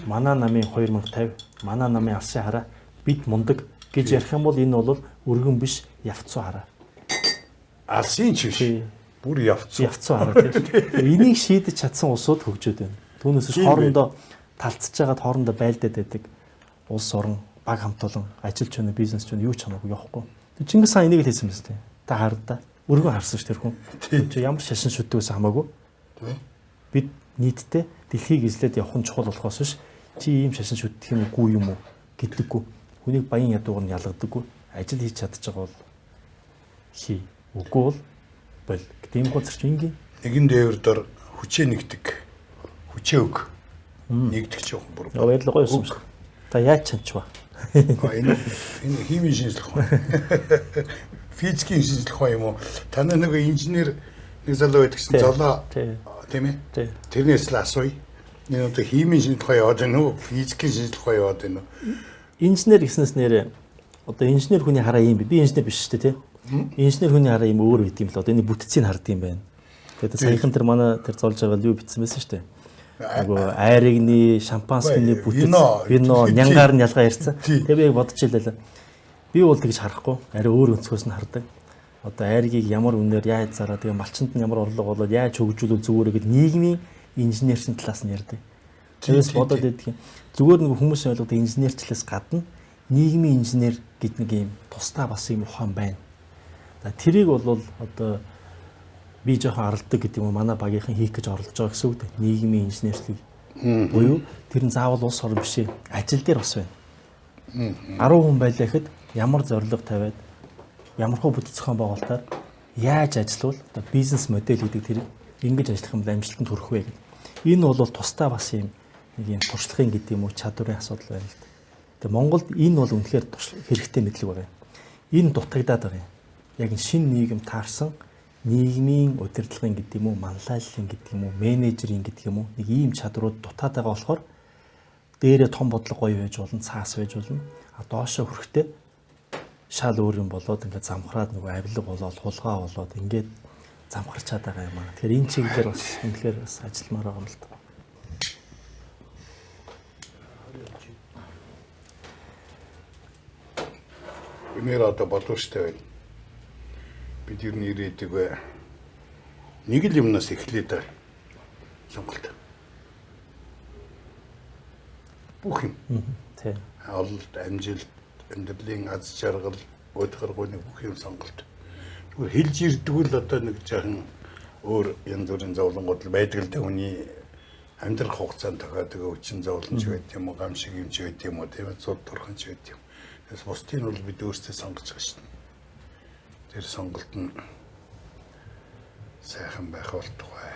S2: Манай намын 2050, манай намын алсын хараа бид мундаг гэж ярих юм бол энэ бол өргөн биш, явцсан хараа.
S1: Алсын ч биш. Бүр явцсан
S2: хараа тийм. Энийг шийдэж чадсан улсууд хөгжөөд байна. Түүнээс хоорондоо талцж байгаад хоорондоо байлдаад байдаг. Улс орон, баг хамт олон, ажилч хүн, бизнес хүн юу ч хамаагүй явахгүй. Чингис хаан энийг л хэлсэн мэт. Та хар да. Өргөн харсан ш тэр хүн. Чи ямар шашин шүтдгээс хамаагүй. Бид нийтдээ дэлхийг эзлээд явах нь чухал болохоос биш чи ийм шашин шүтдэх юм уу юм уу гэдэггүй. Хүнийг баян ядуугаар нь ялгадаггүй. Ажил хийж чадчих бол хий. Үгүй бол бол. Тийм гоцорч ингийн
S1: нэгэн дээвэр дор хүчээ нэгдэг. Хүчээ өг. Нэгдэг ч юм бүр.
S2: Баярлалаа гоё юм шүү. За яаж чанчва.
S1: Энэ химийн шинжилгээ ухаан. Физикийн шинжилгээ ухаан юм уу? Танай нэг инженер нэг залуу байдаг чинь золоо тийм ээ. Тэрнээс л асууя. Энэ одоо химийн шинжилгээ ухаан яваад байна уу? Физикийн шинжилгээ ухаан яваад байна уу?
S2: Инженер гэснээс нэрээ одоо инженер хүний хараа юм би инженер биш шүү дээ тийм. Инженер хүний хараа юм өөр байт юм л одоо энэ бүтцийг харддаг юм байна. Тэгээд саяхан тэр манай тэр золж байгаа юу битсэн байсан шүү дээ. Нөгөө айрыгны шампанскины бүтц вино нянгаар нь ялгаа ярьсан. Тэгээд би яг бодож илээ. Би бол тэгж харахгүй. Арай өөр өнцгөөс нь хардаг. Одоо айргийг ямар үнээр яаж зараа тэгээ малчинд нь ямар орлого болоод яаж хөгжүүлэх зүгээрээ гэд нийгмийн инженерийн талаас нь ярьдаг. Тэрээс бодоод байдаг юм. Зүгээр нэг хүмүүсийн ойлгодог инженерчлээс гадна нийгмийн инженер гэдэг нэг юм тусдаа бас юм ухаан байна. За тэрийг бол одоо би жоохон аралдаг гэдэг юм уу манай багийнхан хийх гэж оролдож байгаа гэсэн үг дээ. Нийгмийн инженерлийг буюу тэр нь заавал улс орн биш ээ. Ажил дээр бас байна. 10 хүн байлаа гэхэд ямар зорилго тавиад ямар хөө бүтэц зохион байгуулалтаар яаж ажиллавал одоо бизнес модель гэдэг тэр ингэж ажиллах юм бол амжилтанд хүрэх вэ гэдэг. Энэ бол тусдаа бас юм нэг юм туршлагын гэдэг юм уу чадварын асуудал байна л да. Тэгээ Монголд энэ бол үнэхээр хэрэгтэй мэдлэг байна. Энэ дутагдаад байгаа юм. Яг энэ шинэ нийгэм таарсан нийгмийн удирдлагын гэдэг юм уу, манлайллын гэдэг юм уу, менежерийн гэдэг юм уу нэг ийм чадрууд дутаад байгаа болохоор дээрээ том бодлого гоё байж болно, цаас байж болно. А доошоо хүрэхдээ шал өөр юм болоод ингээд замхраад нөгөө авилга болоод хулгай болоод ингээд замхарчаад байгаа юм аа. Тэгэхээр энэ чиглэлээр бас үнэхээр бас ажилламаар байгаа юм л да.
S1: Өнөр одоо боловчтой байна. Бид ер нь ирээдэг бай. Нэг л юмнаас эхлээд байгаа. Сонголт. Бүх юм.
S2: Тийм.
S1: Ололт, амжилт, амьдралын аз жаргал, өдгөргөний бүх юм сонголт. Зүгээр хэлж ирдэг л одоо нэг жаахан өөр янз бүрийн зовлонгууд байдаг л дээ. Хүний амьдрах хугацаанд тохиодог өвчин зовлонч байт юм уу, гам шиг юм ч байт юм уу, тийм ээ, цуд турханч байт юм. Тэс бусдын бол бид өөрсдөө сонгож байгаа шин. Тэр сонголт нь сайхан байх болтугай,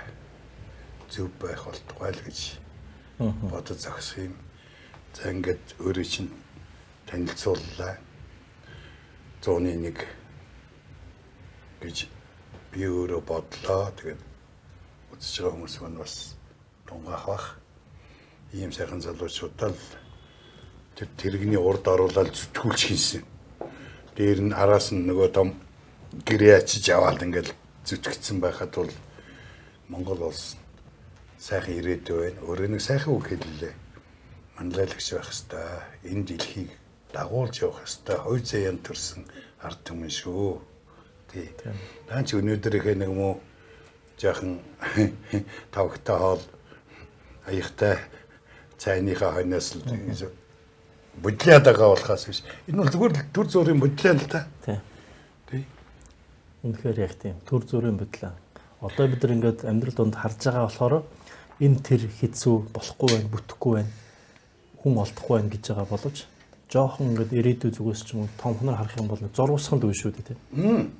S1: зөв байх болтугай л гэж бодож зогсох юм. За ингээд өөрөө чинь танилцууллаа. 101 гэж би өөрөө бодлоо. Тэгээд үзэж байгаа хүмүүс маань бас тунгаах бах. Ийм сайхан залуучуудаа л тэр тэрэгний урд оруулаад зүтгүүлж хийсэн. Дээр нь араас нь нөгөө том гэрээ ачиж аваад ингээл зүтгэцсэн байхад бол Монгол улс сайхан ирээдүй байна. Өөрөө нэг сайхан үг хэллээ. Манлайлагч байх хэвээр энэ дэлхийг дагуулж явах хэвээр хувь заяанд төрсэн ард түмэн шүү. Тий. Даанч өнөөдөр их нэг муу жаахан тавхтай хоол аягтай цайныхаа хойноос л бодлоод байгаа болохоос биш. Энэ бол зүгээр төр зүрийн бодлоо л та. Тий.
S2: Үнэхээр яг тийм төр зүрийн бодлоо. Одоо бид нар ингээд амьдрал донд харж байгаа болохоор энэ тэр хэцүү болохгүй байх, бүтэхгүй байх, хүн олдохгүй байх гэж байгаа боловч жоохон ингээд ирээдүй зүгээс ч юм уу томхноор харах юм бол зурвасхан дүү шүү дээ тийм.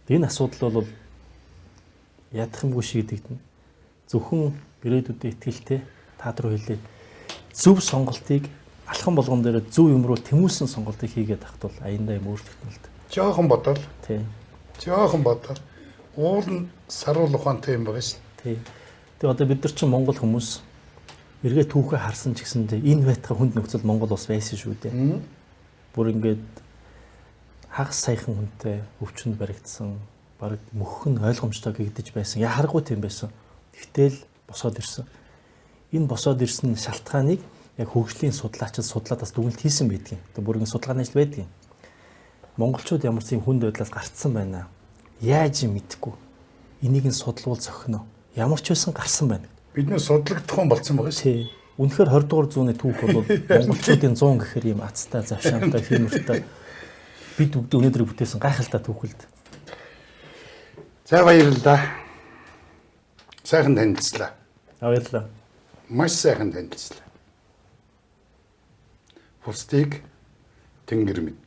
S2: Энэ асуудал бол ядах юмгүй шийдэгдэнэ. Зөвхөн ирээдүйдээ итгэлтэй та нар хэлээ. Зөв сонголтыг алхам болгон дээр зөв юм руу тэмүүлсэн сонголтыг хийгээд тахтвал аяндаа юм өөрчлөгдөн л дээ.
S1: Жоохон бодвол.
S2: Тийм.
S1: Жоохон бодвол уул нь саруул ухаантай юм байгаа шүү.
S2: Тийм. Тэгээ одоо бид нар чинь Монгол хүмүүс эргээ түүхээ харсан ч гэсэндээ энэ байтга хүнд нөхцөл Монгол улс байсан шүү дээ. Бүр ингээд хагас саяхан хүнтэй өвчнөд баригдсан, бараг мөхөх нь ойлгомжтой гэгдэж байсан. Яхаргүй тийм байсан. Гэтэл босоод ирсэн. Энэ босоод ирсэн шалтгааныг яг хөгжлийн судлаачид судлаад бас дүгнэлт хийсэн байдгийн. Одоо бүр ингэ судалгааны ажил байдгийн. Монголчууд ямар ч юм хүнд байдлаас гарцсан байна. Яаж юм мэдэхгүй. Энийг нь судлуул зохино. Ямар ч байсан гарсан байна.
S1: Бид нэ судлагдах юм болсон байгаа шүү.
S2: Тий. Үнэхээр 20 дугаар зууны түүх бол монголчуудын 100 гэхэр юм азтай, завшаантай, хэмэртэй бид бүгд өнөөдөр бүтээсэн гайхалтай түүхэлд.
S1: За баярлалаа. Сайхан танилцлаа.
S2: Баярлалаа.
S1: Маш сайхан танилцлаа. Бусдыг тэнгэр мэд.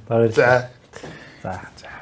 S2: Баярлалаа.
S1: За. За.